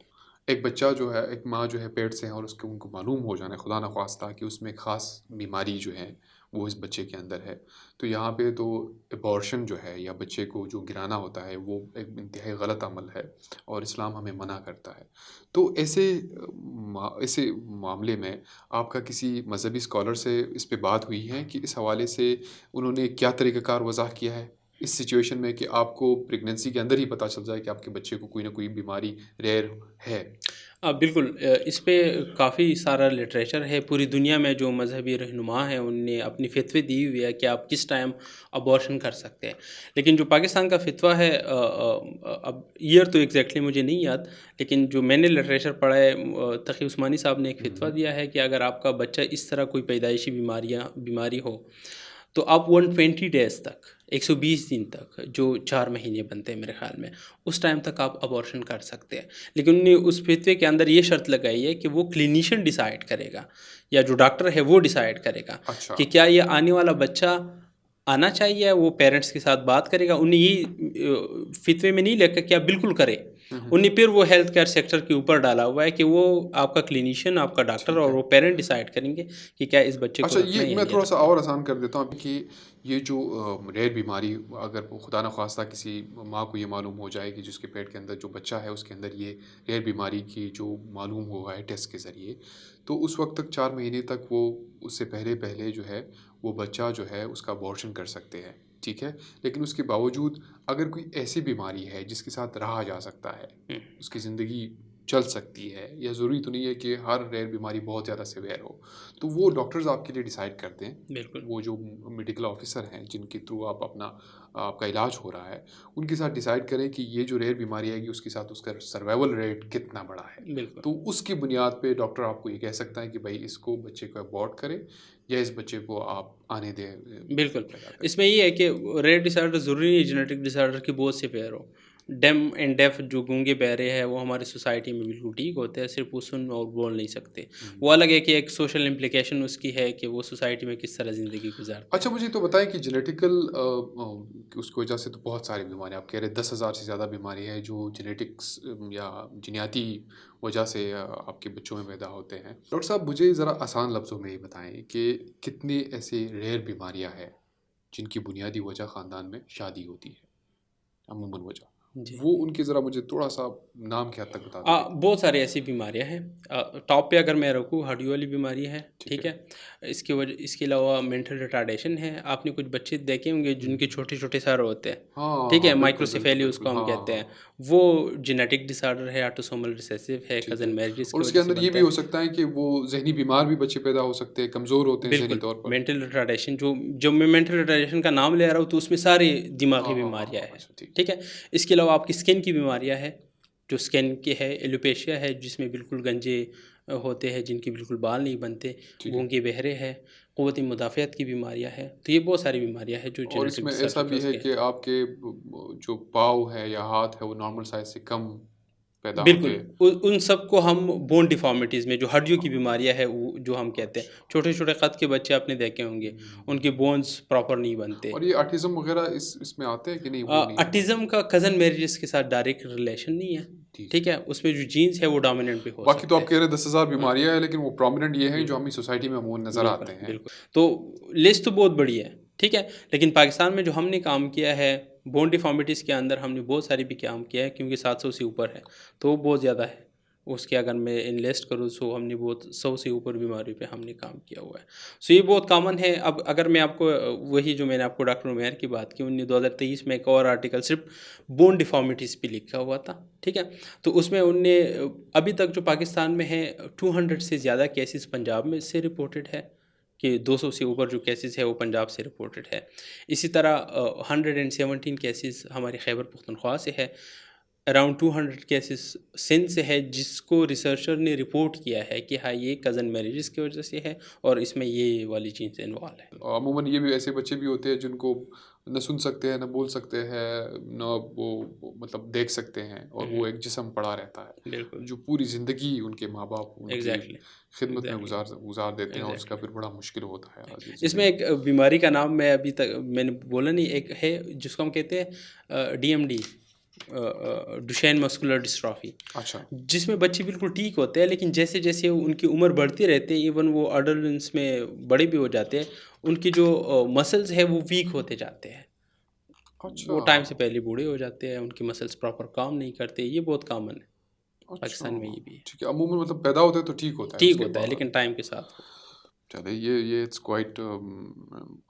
एक बच्चा जो है, एक माँ जो है पेट से है और उसको उनको मालूम हो जाना है खुदा ना ख़वास्ता कि उसमें ख़ास बीमारी जो है, वो इस बच्चे के अंदर है। तो यहाँ पे तो अबॉर्शन जो है या बच्चे को जो गिराना होता है, वो एक इंतहाई गलत अमल है और इस्लाम हमें मना करता है। तो ऐसे मामले में आपका किसी मज़हबी स्कॉलर से इस पे बात हुई है कि इस हवाले से उन्होंने क्या तरीक़ाकार वज़ाह किया है? इस सिचुएशन में कि आपको प्रेगनेंसी के अंदर ही पता चल जाए कि आपके बच्चे को कोई ना कोई बीमारी रेयर है। बिल्कुल इस पे काफ़ी सारा लिटरेचर है, पूरी दुनिया में जो मज़हबी रहनुमा हैं उनने अपनी फ़तवे दी हुई है कि आप किस टाइम अबॉर्शन कर सकते हैं। लेकिन जो पाकिस्तान का फ़तवा है अब ईयर तो एग्ज़ैक्टली मुझे नहीं याद, लेकिन जो मैंने लिटरेचर पढ़ा है तक़ी उस्मानी साहब ने एक हुँ, फ़तवा हुँ। दिया है कि अगर आपका बच्चा इस तरह कोई पैदाइशी बीमारी हो, तो आप 120 डेज़ तक, 120 दिन तक, जो 4 महीने बनते हैं मेरे ख़्याल में, उस टाइम तक आप अबॉर्शन कर सकते हैं। लेकिन उन्होंने उस फ़तवे के अंदर ये शर्त लगाई है कि वो क्लिनिशियन डिसाइड करेगा या जो डॉक्टर है वो डिसाइड करेगा अच्छा। कि क्या ये आने वाला बच्चा आना चाहिए, वो पेरेंट्स के साथ बात करेगा। उन्हें ये फ़तवे में नहीं लिखा कि आप बिल्कुल करें। हुँ, हुँ। उन्हें फिर वो हेल्थ केयर सेक्टर के ऊपर डाला हुआ है कि वो आपका क्लिनिशियन, आपका डॉक्टर ठीक और है। वो पेरेंट डिसाइड करेंगे कि क्या इस बच्चे को अच्छा, रखना ये है या मैं नहीं थोड़ा-सा रखना। और आसान कर देता हूँ कि ये जो रेयर बीमारी, अगर खुदा न ख़वास्ता किसी माँ को ये मालूम हो जाए कि जिसके पेट के अंदर जो बच्चा है उसके अंदर ये रेयर बीमारी की जो मालूम हुआ है टेस्ट के ज़रिए, तो उस वक़्त तक 4 महीने तक वो उससे पहले-पहले जो है वो बच्चा जो है उसका अबॉर्शन कर सकते हैं, ठीक है? लेकिन उसके बावजूद अगर कोई ऐसी बीमारी है जिसके साथ रहा जा सकता है, हुँ। उसकी ज़िंदगी चल सकती है, या ज़रूरी तो नहीं है कि हर रेयर बीमारी बहुत ज़्यादा सीवियर हो, तो वो डॉक्टर्स आपके लिए डिसाइड करते हैं। बिल्कुल, वो जो मेडिकल ऑफिसर हैं जिनके थ्रू आपका इलाज हो रहा है, उनके साथ डिसाइड करें कि ये जो रेयर बीमारी आएगी उसके साथ उसका सर्वाइवल रेट कितना बड़ा है। बिल्कुल, तो उसकी बुनियाद पे डॉक्टर आपको ये कह सकता है कि भाई इसको बच्चे को अबॉर्ट करें, या इस बच्चे को आप आने दें बिल्कुल। पैदा करें। इसमें ये है कि रेयर डिसऑर्डर ज़रूरी नहीं जेनेटिक डिसऑर्डर की बहुत से पेयर हो। डेम एंड डेफ जो गूंगे बहरे हैं वो हमारी सोसाइटी में बिल्कुल ठीक होते हैं, सिर्फ़ वो सुन और बोल नहीं सकते। हुँ। वो अलग है कि एक सोशल इम्प्लिकेशन उसकी है कि वो सोसाइटी में किस तरह ज़िंदगी गुज़ारते अच्छा, हैं। मुझे तो बताएँ कि जेनेटिकल कि उसकी वजह से तो बहुत सारी बीमारियाँ आप कह रहे हैं 10,000 से ज़्यादा बीमारी है जो जेनेटिक्स या जीनियाती वजह से आपके बच्चों में पैदा होते हैं। डॉक्टर साहब, मुझे ज़रा आसान लफ्ज़ों में ये बताएँ कि कितनी ऐसी रेयर बीमारियाँ हैं जिनकी बुनियादी वजह ख़ानदान में शादी होती है, अमूमन वजह? जी। वो उनके ज़रा मुझे थोड़ा-सा नाम के हद तक बता देंगे? बहुत सारी ऐसी बीमारियाँ हैं। टॉप पे अगर मैं रखूँ हड्डियों वाली बीमारी है, ठीक ठीक है। है? इसके अलावा मेंटल रिटार्डेशन है। आपने कुछ बच्चे देखे होंगे हुँ। जिनके छोटे-छोटे सर होते हैं, हाँ, ठीक है? हाँ, बिल्कुल, बिल्कुल, माइक्रोसेफेली बिल्कुल। उसको हम हाँ, हाँ, कहते हैं। हाँ। वो जेनेटिक डिसऑर्डर है, ऑटोसोमल रिसेसिव है, ठीक कज़न है। मैरिजेज़ और की उसके वज़ह से अंदर ये बनता भी हो है। सकता है कि वो ज़हनी बीमार भी बच्चे पैदा हो सकते हैं, कमज़ोर होते हैं ज़हनी बिल्कुल, तौर पर। मेंटल रिटार्डेशन जो मैं मेंटल रिटार्डेशन का नाम ले रहा हूँ तो उसमें सारी दिमागी हाँ, हाँ, हाँ, बीमारियाँ हाँ। हैं, अच्छा, ठीक, ठीक ठीक। है? इसके अलावा आपकी स्किन की बीमारियाँ हैं, जो स्किन की है, एलोपेशिया है जिसमें बिल्कुल गंजे होते हैं, जिनके बिल्कुल बाल नहीं बनते, ठीक है। गूंगे बहरे हैं, क़ुव्वती मुदाफ़ियत की बीमारियाँ हैं, तो ये बहुत सारी बीमारियाँ हैं जो और जेनेटिक इसमें ऐसा डिसऑर्डर की भी वजह है से कि कहते हैं। आपके जो पाँव है या हाथ है वो नॉर्मल साइज़ से कम पैदा बिल्कुल, होते। उन सबको हम बोन डिफ़ॉर्मिटीज़ में जो हड्डियों की हाँ, बीमारियाँ है वो जो हम कहते हैं, अच्छा। छोटे-छोटे कद के बच्चे आपने देखे होंगे, उनके हुँ। बोन्स प्रॉपर नहीं बनते। और ये ऑटिज़्म वग़ैरह इसमें आते हैं कि नहीं, वो नहीं होता? ऑटिज़्म का कज़न मैरिजेज़ के साथ डायरेक्ट रिलेशन नहीं है, ठीक है। ठीक है? उसमें जो जीन्स है वो डोमिनेंट भी हो बाकी तो सकते आप हैं। कह रहे हैं 10,000 हाँ, बीमारियाँ हैं, लेकिन वो प्रोमिनेंट ये हैं हुँ, जो हमें सोसाइटी में अमूमन नज़र बिल्कुल, आते हैं। बिल्कुल। तो लिस्ट तो बहुत बड़ी है, ठीक है? लेकिन पाकिस्तान में जो हमने काम किया है, बोन डिफ़ॉर्मिटीज़ के अंदर हमने बहुत सारी भी काम किया है क्योंकि 700 से ऊपर है, तो वो बहुत ज़्यादा है। उसके अगर मैं इनलिस्ट करूँ सो हमने बहुत 100 से ऊपर बीमारियों पे हमने काम किया हुआ है। सो ये बहुत कॉमन है। अब अगर मैं आपको वही जो मैंने आपको डॉक्टर उमैर की बात की, उन्होंने 2023 में एक और आर्टिकल सिर्फ़ बोन डिफ़ॉर्मिटीज़ पे लिखा हुआ था, ठीक है? तो उसमें उनने अभी तक जो पाकिस्तान में है 200 से ज़्यादा केसेस पंजाब में से रिपोर्टेड है कि 200 से ऊपर जो केसेस है वो पंजाब से रिपोर्टेड है। इसी तरह 117 केसेस हमारे खैबर पख्तूनख्वा से है। अराउंड 200 केसेस सिंध से है जिसको रिसर्चर ने रिपोर्ट किया है कि हाँ ये कज़न मैरिजेस की वजह से है और इसमें ये वाली चीज़ें इन्वॉल्व है। अमूमन ये भी ऐसे बच्चे भी होते हैं जिनको ना सुन सकते हैं, ना बोल सकते हैं, ना वो मतलब देख सकते हैं, और वो एक जिस्म पड़ा रहता है, बिल्कुल, जो पूरी ज़िंदगी उनके माँ-बाप उनकी एग्ज़ैक्टली, खिदमत में एग्ज़ैक्टली, गुज़ार देते हैं, और उसका एग्ज़ैक्टली। फिर बड़ा मुश्किल होता है आगे इसमें ज़िंदगी। एक बीमारी का नाम मैं अभी तक मैंने बोला नहीं, एक है जिसको हम कहते हैं डीएमडी, डुशेन मस्कुलर डिस्ट्रॉफी, अच्छा। जिसमें बच्चे बिल्कुल ठीक होते हैं लेकिन जैसे-जैसे उनकी उम्र बढ़ती रहती है, इवन वो एडोलेंस में बड़े भी हो जाते हैं, उनकी जो मसल्स है वो वीक होते जाते हैं। अच्छा, वो टाइम से पहले बूढ़े हो जाते हैं, उनकी मसल्स प्रॉपर काम नहीं करते, ये बहुत कॉमन है, अच्छा, पाकिस्तान में ये भी है। ठीक है। अमूमन मतलब पैदा होते हैं तो ठीक होता है ठीक उसके होता है बाद। लेकिन टाइम के साथ वो चलिए, ये इट्स क्वाइट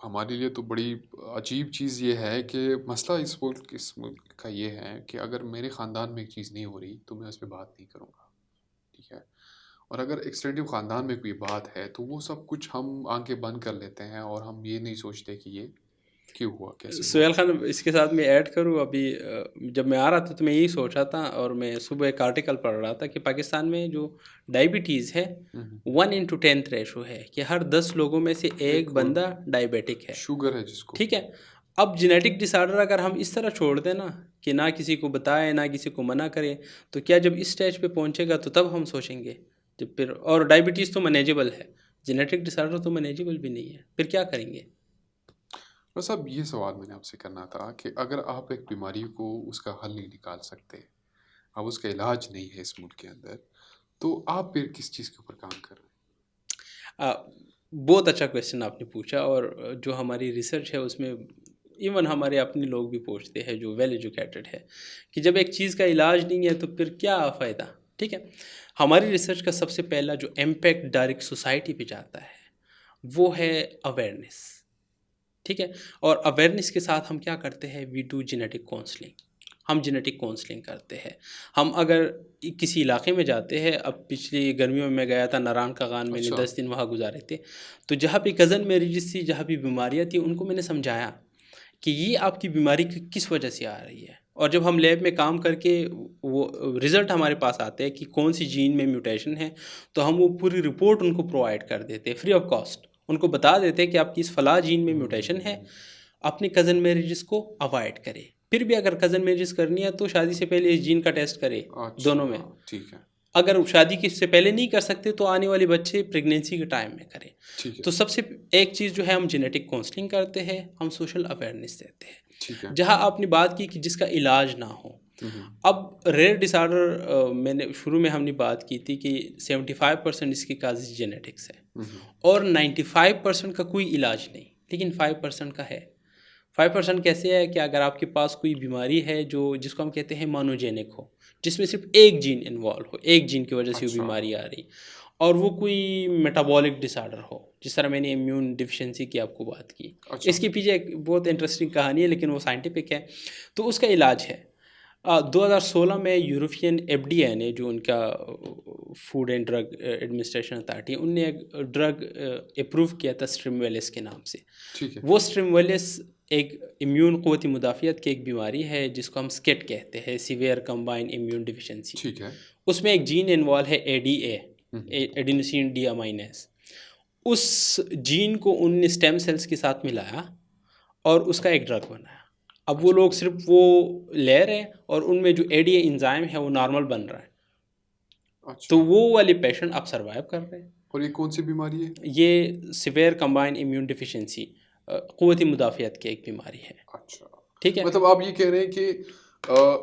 हमारे लिए तो बड़ी अजीब चीज़ ये है कि मसला इस मुल्क का ये है कि अगर मेरे ख़ानदान में एक चीज़ नहीं हो रही तो मैं उस पे बात नहीं करूँगा, ठीक है? और अगर एक्सटेंडिव ख़ानदान में कोई बात है तो वो सब कुछ हम आंखें बंद कर लेते हैं, और हम ये नहीं सोचते कि ये क्यों हुआ, कैसे हुआ? सुहेल खान, इसके साथ मैं ऐड करूँ अभी जब मैं आ रहा था तो मैं यही सोच रहा था और मैं सुबह एक आर्टिकल पढ़ रहा था कि पाकिस्तान में जो डायबिटीज़ है हुँ, हुँ। 1:10 रेशो है कि हर 10 लोगों में से एक एक वो बंदा डायबिटिक है, शुगर है जिसको। ठीक है? अब जेनेटिक डिसऑर्डर अगर हम इस तरह छोड़ दें ना कि ना किसी को बताएं ना किसी को मना करें, तो क्या जब इस स्टेज पे पहुंचेगा तो तब हम सोचेंगे, जब फिर और डायबिटीज़ तो मैनेजेबल है, जेनेटिक डिसऑर्डर तो मैनेजेबल भी नहीं है, फिर क्या करेंगे? बस अब ये सवाल मैंने आपसे करना था कि अगर आप एक बीमारी को उसका हल नहीं निकाल सकते, अब उसका इलाज नहीं है इस मुल्क के अंदर, तो आप फिर किस चीज़ के ऊपर काम कर रहे हैं? अ, बहुत अच्छा क्वेश्चन आपने पूछा और जो हमारी रिसर्च है उसमें इवन हमारे अपने लोग भी पूछते हैं जो वेल एजुकेटेड है कि जब एक चीज़ का इलाज नहीं है तो फिर क्या फ़ायदा, ठीक है? हमारी रिसर्च का सबसे पहला जो इम्पैक्ट डायरेक्ट सोसाइटी पे जाता है वो है अवेयरनेस, ठीक है? और अवेयरनेस के साथ हम क्या करते हैं, वी डू जेनेटिक काउंसलिंग। हम जेनेटिक काउंसलिंग करते हैं। हम अगर किसी इलाके में जाते हैं, अब पिछली गर्मियों में मैं गया था नारायण कागान, मैंने अच्छा। 10 दिन वहाँ गुजारे थे। तो जहाँ पे कज़न मैरिजेस थी, जहाँ भी बीमारियाँ थी, उनको मैंने समझाया कि ये आपकी बीमारी किस वजह से आ रही है। और जब हम लैब में काम करके वो रिज़ल्ट हमारे पास आते हैं कि कौन सी जीन में म्यूटेशन है, तो हम वो पूरी रिपोर्ट उनको प्रोवाइड कर देते हैं फ्री ऑफ कॉस्ट। उनको बता देते हैं कि आपकी इस फलां जीन में म्यूटेशन है, अपने कज़न मैरिजेस को अवॉइड करें। फिर भी अगर कज़न मैरिज करनी है तो शादी से पहले इस जीन का टेस्ट करें, दोनों में। अच्छा, ठीक है, अगर शादी के से पहले नहीं कर सकते तो आने वाले बच्चे प्रेगनेंसी के टाइम में करें। ठीक है, तो सबसे एक चीज़ जो है, हम जेनेटिक काउंसलिंग करते हैं, हम सोशल अवेयरनेस देते हैं। ठीक है। जहाँ आपने बात की कि जिसका इलाज ना हो, हुँ, हुँ। अब रेयर डिसऑर्डर मैंने शुरू में हमने बात की थी कि 75% इसके काजेज़ जेनेटिक्स है हुँ, हुँ। और 95% का कोई इलाज नहीं, लेकिन 5% का है। 5% कैसे है कि अगर आपके पास कोई बीमारी है जो जिसको हम कहते हैं मोनोजेनिक हो, जिसमें सिर्फ एक जीन इन्वॉल्व हो, एक जीन की वजह से वो अच्छा, बीमारी आ रही, और वो कोई मेटाबॉलिक डिसऑर्डर हो, जिस तरह मैंने इम्यून डिफिशिएंसी की आपको बात की। अच्छा। इसके पीछे एक बहुत इंटरेस्टिंग कहानी है, लेकिन वो साइंटिफिक है। तो उसका इलाज है। 2016 में यूरोपियन एफडीए ने, जो उनका food and drug administration authority, उनने एक ड्रग अप्रूव किया था स्ट्रिमवेलिस के नाम से। ठीक है, वो स्ट्रिमवेलिस एक इम्यून क़ुव्वती मुदाफ़ियत की एक बीमारी है जिसको हम स्किट कहते हैं, सीवियर कंबाइंड इम्यून डिफिशिएंसी। ठीक है। उसमें एक जीन इन्वॉल्व है एडीए, हुँ, हुँ। एडिनोसिन डीअमाइनेज। उस जीन को उनने स्टेम सेल्स के साथ मिलाया और उसका एक ड्रग बनाया। अब वो अच्छा, लोग सिर्फ वो ले रहे हैं और उनमें जो एडीए एंजाइम है वो नॉर्मल बन रहा है। तो अच्छा। वो वाले पेशेंट अब सर्वाइव कर रहे हैं। और ये कौन-सी बीमारी है? ये सिवियर कंबाइंड इम्यून डिफिशिएंसी, क़ुव्वती मुदाफ़ियत की एक बीमारी है। अच्छा। ठीक है? मतलब आप ये कह रहे हैं कि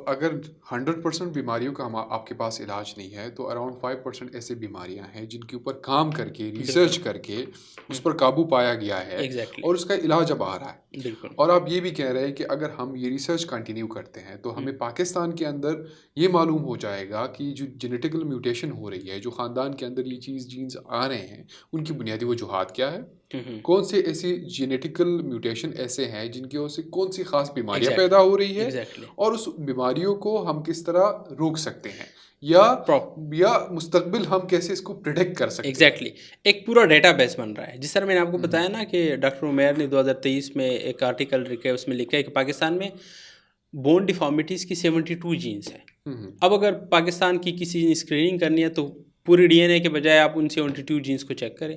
अगर 100% बीमारियों का हम आपके पास इलाज नहीं है, तो अराउंड 5% ऐसी बीमारियाँ हैं जिनके ऊपर काम करके, रिसर्च बिल्कुल। करके उस हुँ, पर काबू पाया गया है एग्ज़ैक्टली, और उसका इलाज अब आ रहा है। बिल्कुल। और आप ये भी कह रहे हैं कि अगर हम ये रिसर्च कंटिन्यू करते हैं, तो हुँ, हमें पाकिस्तान के अंदर ये मालूम हो जाएगा कि जो जेनेटिकल म्यूटेशन हो रही है, जो ख़ानदान के अंदर ये जीन्स आ रहे हैं, उनकी बुनियादी वजूहात क्या है? हुँ, हुँ। कौन से ऐसी जेनेटिकल म्यूटेशन ऐसे हैं जिनकी वजह से कौन सी खास बीमारियां पैदा एग्ज़ैक्टली, हो रही है एग्ज़ैक्टली। और उस बीमारियों को हम किस तरह रोक सकते हैं या प्रॉप या मुस्तकबिल हम कैसे इसको प्रिडिक्ट कर सकते हैं। एग्ज़ैक्टली, एक पूरा डेटाबेस बन रहा है। जिस तरह मैंने आपको हम्म, बताया ना कि डॉक्टर उमैर ने 2023 में एक आर्टिकल लिखा है, उसमें लिखा है कि पाकिस्तान में बोन डिफ़ॉर्मिटीज़ की 72 जीन्स हैं। हम्म, अब अगर पाकिस्तान की किसी ने स्क्रीनिंग करनी है तो पूरे डीएनए के बजाय आप उन 72 जीन्स को चेक करें,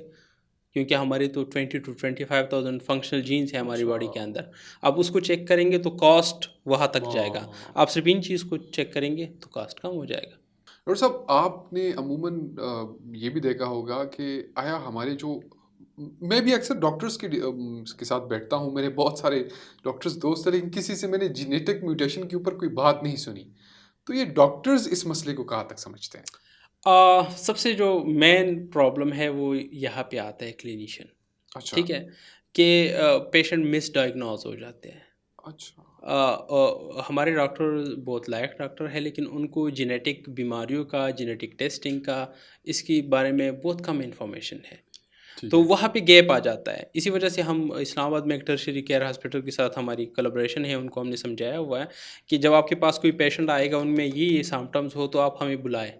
क्योंकि हमारे तो 20 टू 25,000 फंक्शनल जीन्स हैं हमारी अच्छा, बॉडी के अंदर। आप उसको चेक करेंगे तो कॉस्ट वहाँ तक जाएगा। वाह। आप सिर्फ़ इन चीज़ को चेक करेंगे तो कॉस्ट कम हो जाएगा। डॉक्टर साहब, आपने अमूमन ये भी देखा होगा कि आया हमारे जो मैं भी अक्सर डॉक्टर्स के साथ बैठता हूँ, मेरे बहुत सारे डॉक्टर्स दोस्त हैं, लेकिन किसी से मैंने जेनेटिक म्यूटेशन के ऊपर कोई बात नहीं सुनी। तो ये डॉक्टर्स इस मसले को कहाँ तक समझते हैं? सबसे जो मेन प्रॉब्लम है वो यहाँ पे आता है क्लिनिशियन, अच्छा, ठीक है? कि पेशेंट मिसडायग्नोज हो जाते हैं। अच्छा, हमारे डॉक्टर बहुत लायक डॉक्टर है, लेकिन उनको जेनेटिक बीमारियों का, जेनेटिक टेस्टिंग का, इसके बारे में बहुत कम इन्फॉर्मेशन है। ठीक तो है। वहाँ पे गैप आ जाता है। इसी वजह से हम इस्लामाबाद में एक टर्शियरी केयर हॉस्पिटल के साथ हमारी कोलैबोरेशन है, उनको हमने समझाया हुआ है कि जब आपके पास कोई पेशेंट आएगा, उनमें ये सिम्पटम्स हो तो आप हमें बुलाएँ।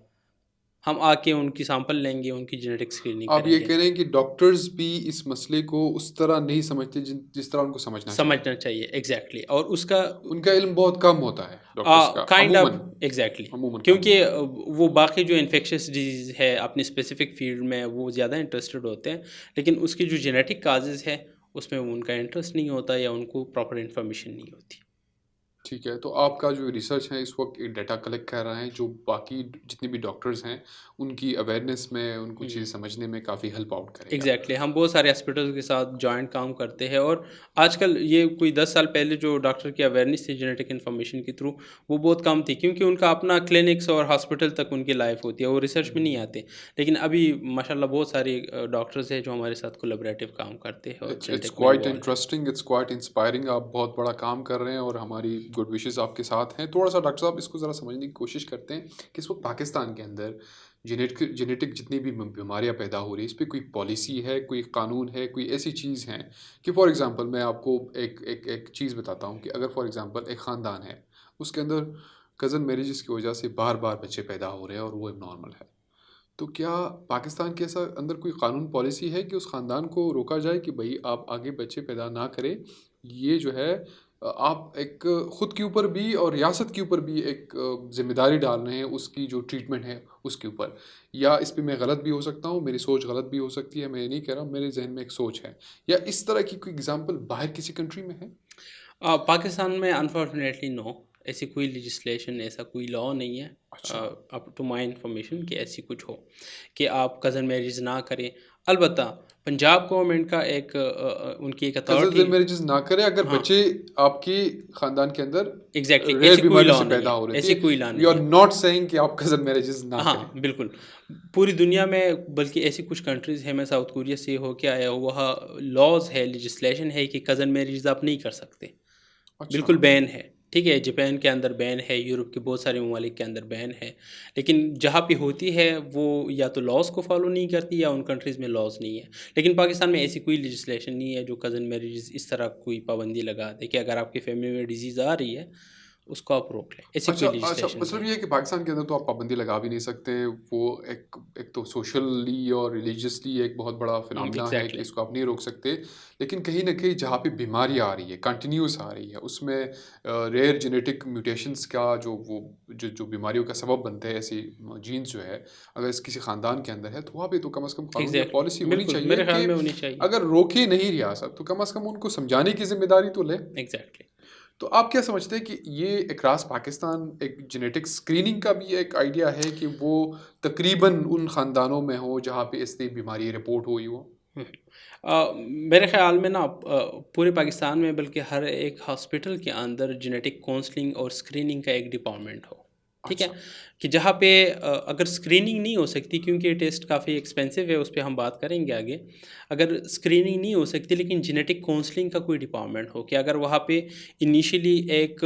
हम आके उनकी सैंपल लेंगे, उनकी जेनेटिक स्क्रीनिंग आप ये करेंगे। कह रहे हैं कि डॉक्टर्स भी इस मसले को उस तरह नहीं समझते जिस तरह उनको समझना चाहिए। समझना चाहिए एग्ज़ैक्टली, और उसका उनका इल्म बहुत कम होता है डॉक्टर्स का, काइंड ऑफ अमूमन, एग्ज़ैक्टली, अमूमन कम क्योंकि होता है। वो बाकी जो इन्फेक्शियस डिज़ीज़ है अपनी स्पेसिफ़िक फ़ील्ड में वो ज़्यादा इंटरेस्टेड होते हैं, लेकिन उसकी जो जेनेटिक काज़ेज़ है उसमें उनका इंटरेस्ट नहीं होता या उनको प्रॉपर इन्फॉर्मेशन नहीं होती। ठीक है, तो आपका जो रिसर्च है इस वक़्त एक डाटा कलेक्ट कर रहा है जो बाकी जितने भी डॉक्टर्स हैं, उनकी अवेयरनेस में, उनको हुँ, चीज़ें हुँ। समझने में काफ़ी हेल्प आउट करेगा। एग्जैक्टली हम बहुत सारे हॉस्पिटल्स के साथ जॉइंट काम करते हैं, और आजकल ये कोई 10 साल पहले जो डॉक्टर की अवेयरनेस थी जेनेटिक इन्फॉर्मेशन के थ्रू, वो बहुत कम थी, क्योंकि उनका अपना क्लिनिक्स और हॉस्पिटल तक उनकी लाइफ होती है, वो रिसर्च में नहीं हुँ। आते। लेकिन अभी माशाल्लाह बहुत सारे डॉक्टर्स हैं जो हमारे साथ कोलैबोरेटिव काम करते हैं और इट्स जेनेटिक में क्वाइट इन्वॉल्व हैं। Interesting, it's quite inspiring. आप बहुत बड़ा काम कर रहे हैं और हमारी गुड विशेस आपके साथ हैं। थोड़ा-सा डॉक्टर साहब इसको ज़रा समझने की कोशिश करते हैं कि इस वक़्त पाकिस्तान के अंदर जेनेटिक जेनेटिक जितनी भी बीमारियाँ पैदा हो रही हैं, इस पे कोई पॉलिसी है, कोई कानून है, कोई ऐसी चीज़ है कि फॉर एग्ज़ाम्पल मैं आपको एक एक एक चीज़ बताता हूँ कि अगर फॉर एग्ज़ाम्पल एक ख़ानदान है, उसके अंदर कज़न मैरिजेस की वजह से बार-बार बच्चे पैदा हो रहे हैं और वो एबनॉर्मल है। तो क्या पाकिस्तान के ऐसा अंदर कोई कानून पॉलिसी है कि उस ख़ानदान को रोका जाए कि भई आप आगे बच्चे पैदा ना करें? ये जो है आप एक ख़ुद के ऊपर भी और रियासत के ऊपर भी एक ज़िम्मेदारी डाल रहे हैं उसकी जो ट्रीटमेंट है उसके ऊपर। या इस पे मैं गलत भी हो सकता हूँ, मेरी सोच गलत भी हो सकती है, मैं ये नहीं कह रहा हूँ, मेरे ज़हन में एक सोच है। या इस तरह की कोई एग्ज़ाम्पल बाहर किसी कंट्री में है? पाकिस्तान में अनफॉर्चुनेटली नो, ऐसी कोई लेजिस्लेशन, ऐसा कोई लॉ नहीं है अच्छा। अप टू माय इंफॉर्मेशन कि ऐसी कुछ हो कि आप कज़न मैरिज ना करें। अलबत्ता पंजाब गवर्नमेंट का एक उनकी एक अथॉरिटी। कज़न मैरिजेस ना करें अगर हाँ, बच्चे आपके ख़ानदान के अंदर एग्ज़ैक्टली, रेयर ऐसी कोई बीमारियों लॉ से नहीं पैदा है, हो रहे ऐसी थे। कोई लॉ वी नहीं आर है। नॉट सेइंग कि आप कज़न मैरिजेस ना करें। हाँ, बिल्कुल। पूरी दुनिया में बल्कि ऐसी कुछ कंट्रीज़ हैं, मैं साउथ कोरिया से होके आया हूँ, वहाँ लॉज़ है, लेजिस्लेशन है कि कज़न मैरिज आप नहीं कर सकते। अच्छा। बिल्कुल बैन है, ठीक है? जापान के अंदर बैन है, यूरोप के बहुत सारे ममालिक के अंदर बैन है। लेकिन जहाँ पे होती है वो या तो लॉज़ को फ़ॉलो नहीं करती या उन कंट्रीज़ में लॉज़ नहीं है। लेकिन पाकिस्तान में ऐसी कोई लेजिस्लेशन नहीं है जो कज़न मैरिजेज़ इस तरह कोई पाबंदी लगा दे कि अगर आपकी फ़ैमिली में डिज़ीज़ आ रही है, उसको आप रोक लें। ऐसी अच्छा कोई अच्छा, लेजिस्लेशन नहीं मतलब है। ये है कि पाकिस्तान के अंदर तो आप पाबंदी लगा भी नहीं सकते। वो एक एक तो सोशली और रिलीजियसली एक बहुत बड़ा फिनोमेना है कि एग्ज़ैक्टली। इसको आप नहीं रोक सकते। लेकिन कहीं न कहीं जहाँ पे बीमारी आ रही है, कंटिन्यूअस आ रही है, उसमें रेयर जेनेटिक म्यूटेशंस का जो वो जो बीमारियों का सबब बनते हैं, ऐसी जीन्स जो है, अगर इस किसी ख़ानदान के अंदर है, तो वहाँ पे तो कम से कम कानून या एग्ज़ैक्टली, पॉलिसी होनी बिल्कुल, चाहिए मेरे ख़्याल कि में होनी चाहिए। अगर रोके नहीं रियासत, तो कम से कम उनको समझाने की ज़िम्मेदारी तो ले। एग्ज़ैक्टली। तो आप क्या समझते हैं कि ये अक्रॉस पाकिस्तान एक जेनेटिक स्क्रीनिंग का भी एक आइडिया है कि वो तकरीबन उन ख़ानदानों में हो जहाँ पे ऐसी बीमारी रिपोर्ट हुई हो? हुँ। मेरे ख़्याल में ना पूरे पाकिस्तान में बल्कि हर एक हॉस्पिटल के अंदर जेनेटिक काउंसलिंग और स्क्रीनिंग का एक डिपार्टमेंट हो, ठीक है? अच्छा। कि जहाँ पे अगर स्क्रीनिंग नहीं हो सकती क्योंकि ये टेस्ट काफ़ी एक्सपेंसिव है, उस पे हम बात करेंगे आगे। अगर स्क्रीनिंग नहीं हो सकती लेकिन जेनेटिक काउंसलिंग का कोई डिपार्टमेंट हो कि अगर वहाँ पे इनिशियली एक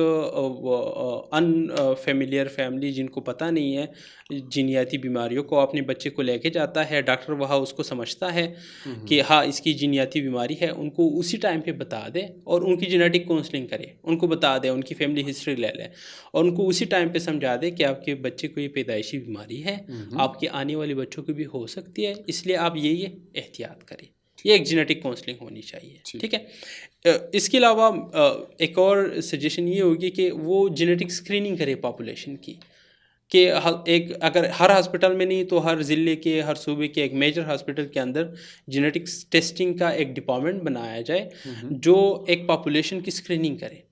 फ़ैमिलियर फैमिली जिनको पता नहीं है जीनियाती बीमारियों को अपने बच्चे को लेके जाता है, डॉक्टर वहाँ उसको समझता है हुँ, कि हुँ। हाँ, इसकी जीनियाती बीमारी है, उनको उसी टाइम पे बता दें और उनकी जेनेटिक काउंसलिंग करें। उनको बता दें, उनकी फैमिली हिस्ट्री ले लें और उनको उसी टाइम पे समझा दें कि आपके बच्चे को ये पैदाइशी बीमारी है, हुँ, हुँ। आपके आने वाले बच्चों को भी हो सकती है, इसलिए आप ये एहतियात करें। ये ठीक एक जेनेटिक काउंसलिंग होनी चाहिए, ठीक ठीक है? है। इसके अलावा एक और सजेशन ये होगी कि वो जेनेटिक स्क्रीनिंग करे पॉपुलेशन की। कि एक अगर हर हॉस्पिटल में नहीं तो हर ज़िले के, हर सूबे के एक मेजर हॉस्पिटल के अंदर जेनेटिक्स टेस्टिंग का एक डिपार्टमेंट बनाया जाए, हुँ, हुँ। जो एक पॉपुलेशन की स्क्रीनिंग करे।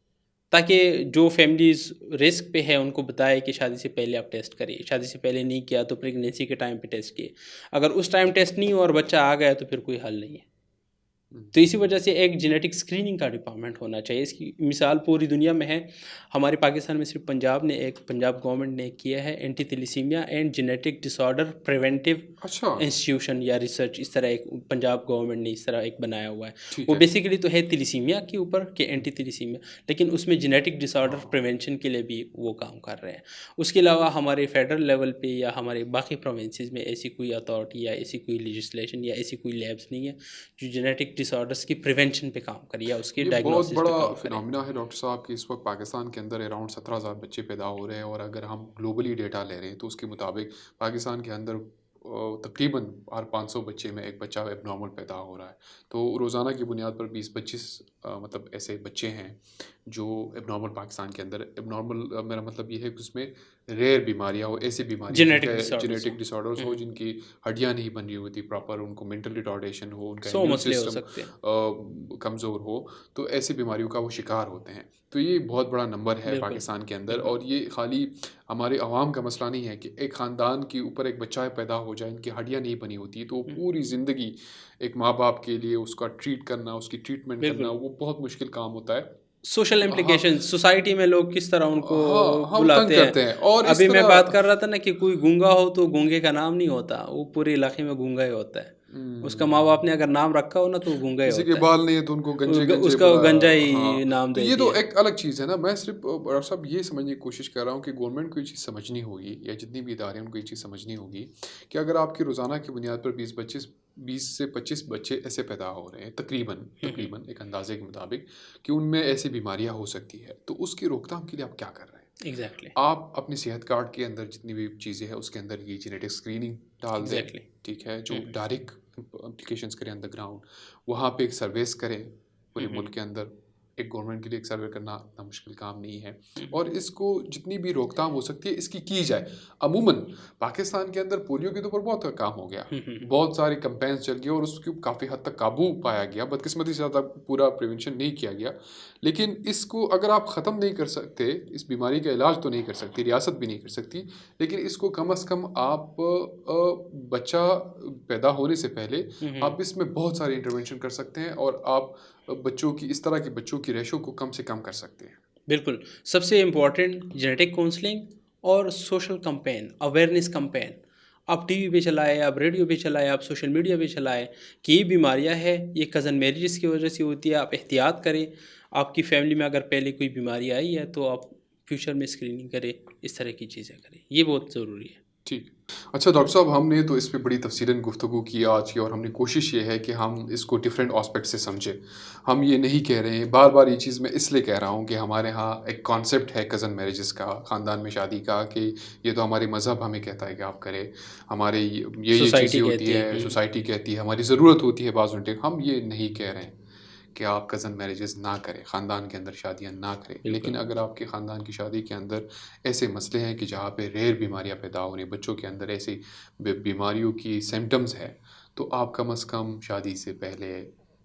ताकि जो फैमिलीज़ रिस्क पे है उनको बताए कि शादी से पहले आप टेस्ट करिए, शादी से पहले नहीं किया तो प्रेगनेंसी के टाइम पे टेस्ट किए। अगर उस टाइम टेस्ट नहीं हुआ और बच्चा आ गया तो फिर कोई हल नहीं है। हुँ, तो हुँ। इसी वजह से एक जेनेटिक स्क्रीनिंग का डिपार्टमेंट होना चाहिए। इसकी मिसाल पूरी दुनिया में है। हमारे पाकिस्तान में सिर्फ पंजाब गवर्नमेंट ने किया है anti thalassaemia and genetic disorder preventive अच्छा, इंस्टीट्यूशन या रिसर्च, इस तरह एक पंजाब गवर्नमेंट ने इस तरह एक बनाया हुआ है। ठीक वो है। बेसिकली तो है थैलेसीमिया के ऊपर कि एंटी थैलेसीमिया, लेकिन उसमें जेनेटिक डिसऑर्डर हाँ। प्रिवेंशन के लिए भी वो काम कर रहे हैं। उसके अलावा हमारे फेडरल लेवल पे या हमारे बाकी प्रोविंसेस में ऐसी कोई अथॉरिटी या ऐसी कोई लेजिस्लेशन या ऐसी कोई लैब्स नहीं है जो जेनेटिक डिसऑर्डर्स की प्रिवेंशन पे काम करे या उसकी ये बहुत डायग्नोसिस पे बड़ा काम करे। फिनोमिना है डॉक्टर साहब कि इस वक्त पाकिस्तान के अंदर अराउंड 17,000 बच्चे पैदा हो रहे हैं और अगर हम ग्लोबली डेटा ले रहे हैं तो उसके मुताबिक पाकिस्तान के अंदर तकरीबन हर 500 बच्चे में एक बच्चा एबनॉर्मल पैदा हो रहा है। तो रोज़ाना की बुनियाद पर 20-25 मतलब ऐसे बच्चे हैं जो एबनॉर्मल पाकिस्तान के अंदर एबनॉर्मल, मेरा मतलब ये है कि उसमें रेयर बीमारियाँ हो, ऐसी बीमारियाँ जेनेटिक जिनका डिसऑर्डर्स हो। जेनेटिक डिसऑर्डर्स हो, हुँ, जिनकी हड्डियाँ नहीं बनी हुई थी प्रॉपर, उनको मेंटल रिटार्डेशन हो, उनका 100 इम्यून मसले हो सिस्टम सकते हैं। कमज़ोर हो, तो ऐसी बीमारियों का वो शिकार होते हैं। तो ये बहुत बड़ा नंबर है बिल्कुल, पाकिस्तान के अंदर बिल्कुल। और ये खाली हमारे अवाम का मसला नहीं है कि एक ख़ानदान के ऊपर एक बच्चा पैदा हो जाए, इनकी हड्डियाँ नहीं बनी होती, तो हुँ, पूरी ज़िंदगी एक माँ-बाप के लिए उसका ट्रीट करना, उसकी ट्रीटमेंट करना, बिल्कुल। वो बहुत मुश्किल काम होता है। सोशल हाँ, इम्प्लिकेशंस सोसाइटी में लोग किस तरह उनको हाँ, हाँ, वो तंग बुलाते हैं। करते हैं और इस अभी मैं बात तरह कर रहा था ना कि कोई गूंगा हो तो गूंगे का नाम नहीं होता, वो पूरे इलाके में गूंगा ही होता है। उसका माँ बाप ने अगर नाम रखा हो ना तो वो गूंगा ही किसी के होता है। बाल नहीं है तो उनको गंजे-गंजे उसका बुला। गंजा ही हाँ, नाम तो दे ये तो दिया। एक अलग चीज़ है ना। मैं सिर्फ़ डॉक्टर साहब ये समझने की कोशिश कर रहा हूँ कि गवर्नमेंट को ये चीज़ समझनी होगी या जितनी भी इदारे हैं उनको ये चीज़ समझनी होगी कि अगर आपकी रोज़ाना की बुनियाद पर 20 से 25 बच्चे ऐसे पैदा हो रहे हैं तकरीबन हुँ, हुँ। तकरीबन एक अंदाज़े के मुताबिक कि उनमें ऐसी बीमारियाँ हो सकती है, तो उसकी रोकथाम के लिए आप क्या कर रहे हैं? एग्ज़ैक्टली, आप अपनी सेहत कार्ड के अंदर जितनी भी चीज़ें हैं उसके अंदर ये जेनेटिक स्क्रीनिंग डाल दें, एग्ज़ैक्टली। ठीक है? जो हुँ, डायरेक्ट एप्लीकेशंस करें ऑन द ग्राउंड, वहाँ पे एक सर्वेस करें हुँ, पूरे हुँ, मुल्क के अंदर। एक गवर्नमेंट के लिए एक सर्वे करना इतना मुश्किल काम नहीं है हुँ, और इसको जितनी भी रोकथाम हो सकती है इसकी की जाए। अमूमन पाकिस्तान के अंदर पोलियो के तो ऊपर बहुत काम हो गया, हुँ, हुँ, हुँ, बहुत सारे कैंपेन्स चल गए और उसको काफ़ी हद तक काबू पाया गया। बदकिस्मती से ज़्यादा पूरा प्रिवेंशन नहीं किया गया। लेकिन इसको अगर आप ख़त्म नहीं कर सकते, इस बीमारी का इलाज तो नहीं कर सकती, रियासत भी नहीं कर सकती, लेकिन इसको कम से कम आप बच्चा पैदा होने से पहले हुँ, हुँ। आप इसमें बहुत सारे इंटरवेंशन कर सकते हैं और आप बच्चों की इस तरह के बच्चों की रेशो को कम से कम कर सकते हैं। बिल्कुल, सबसे इम्पोर्टेंट जेनेटिक काउंसलिंग और सोशल कैम्पेन, अवेयरनेस कैम्पेन। आप टीवी पे चलाएँ, आप रेडियो पे चलाएँ, आप सोशल मीडिया पे चलाएँ कि ये बीमारियाँ हैं, ये कज़न मैरिजेज़ की वजह से होती है, आप एहतियात करें। आपकी फ़ैमिली में अगर पहले कोई बीमारी आई है, तो आप फ्यूचर में स्क्रीनिंग करें, इस तरह की चीज़ें करें। ये बहुत ज़रूरी है। ठीक। अच्छा डॉक्टर साहब हमने तो इस पे बड़ी तफ़सीलन गुफ्तगू की आज की और हमने कोशिश ये है कि हम इसको डिफरेंट एस्पेक्ट से समझें। हम ये नहीं कह रहे हैं बार-बार ये चीज़ मैं इसलिए कह रहा हूँ कि हमारे यहाँ एक कॉन्सेप्ट है कज़न मैरेजेस का, ख़ानदान में शादी का कि ये तो हमारे मज़हब हमें कहता है कि आप करें। हमारे ये सोसाइटी चीज़ें होती कहती है। है, हुँ, सोसाइटी कहती है, हमारी ज़रूरत होती है बाज़ हम ये नहीं कह रहे हैं। कि आप कज़न मैरिजेस ना करें, ख़ानदान के अंदर शादियाँ ना करें। लेकिन बिल्कुल, अगर आपके ख़ानदान की शादी के अंदर ऐसे मसले हैं कि जहाँ पे रेयर बीमारियाँ पैदा हो रही हैं, बच्चों के अंदर ऐसी बीमारियों की सिम्पटम्स हैं, तो आप कम से कम शादी से पहले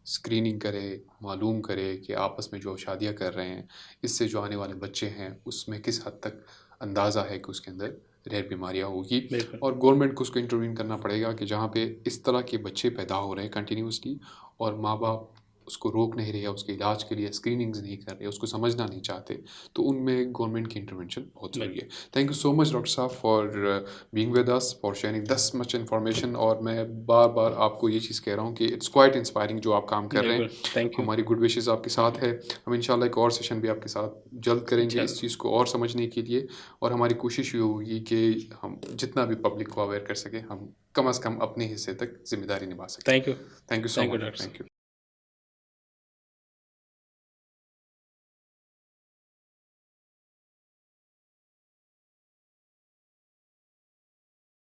स्क्रीनिंग करें, मालूम करें कि आपस में जो शादियाँ कर रहे हैं, इससे जो आने वाले बच्चे हैं, उसमें किस हद तक अंदाज़ा है कि उसके अंदर रेयर बीमारियाँ होगी बिल्कुल। और गवर्नमेंट को उसको इंटरवीन करना पड़ेगा कि जहाँ पे इस तरह के बच्चे पैदा हो रहे हैं कंटिन्यूअसली और माँ-बाप उसको रोक नहीं रहे हैं, उसके इलाज के लिए स्क्रीनिंग्स नहीं कर रहे, उसको समझना नहीं चाहते, तो उनमें गवर्नमेंट की इंटरवेंशन बहुत ज़रूरी है। बिल्कुल, thank you so much doctor साहब for being with us, for sharing this much information और मैं बार-बार आपको ये चीज़ कह रहा हूँ कि इट्स क्वाइट इंस्पायरिंग जो आप काम कर रहे हैं। बिल्कुल। Thank you. हमारी गुड विशेज़ आपके हुँ, साथ हुँ। है। हम इंशाल्लाह एक और सेशन भी आपके साथ जल्द करेंगे इस इंशाल्लाह। चीज़ को और समझने के लिए और हमारी कोशिश ये होगी कि हम जितना भी पब्लिक को अवेयर कर सकें, हम कम से कम अपने हिस्से तक ज़िम्मेदारी निभा सकें। Thank you. Thank you so thank you much. Doctor thank साहब। यू।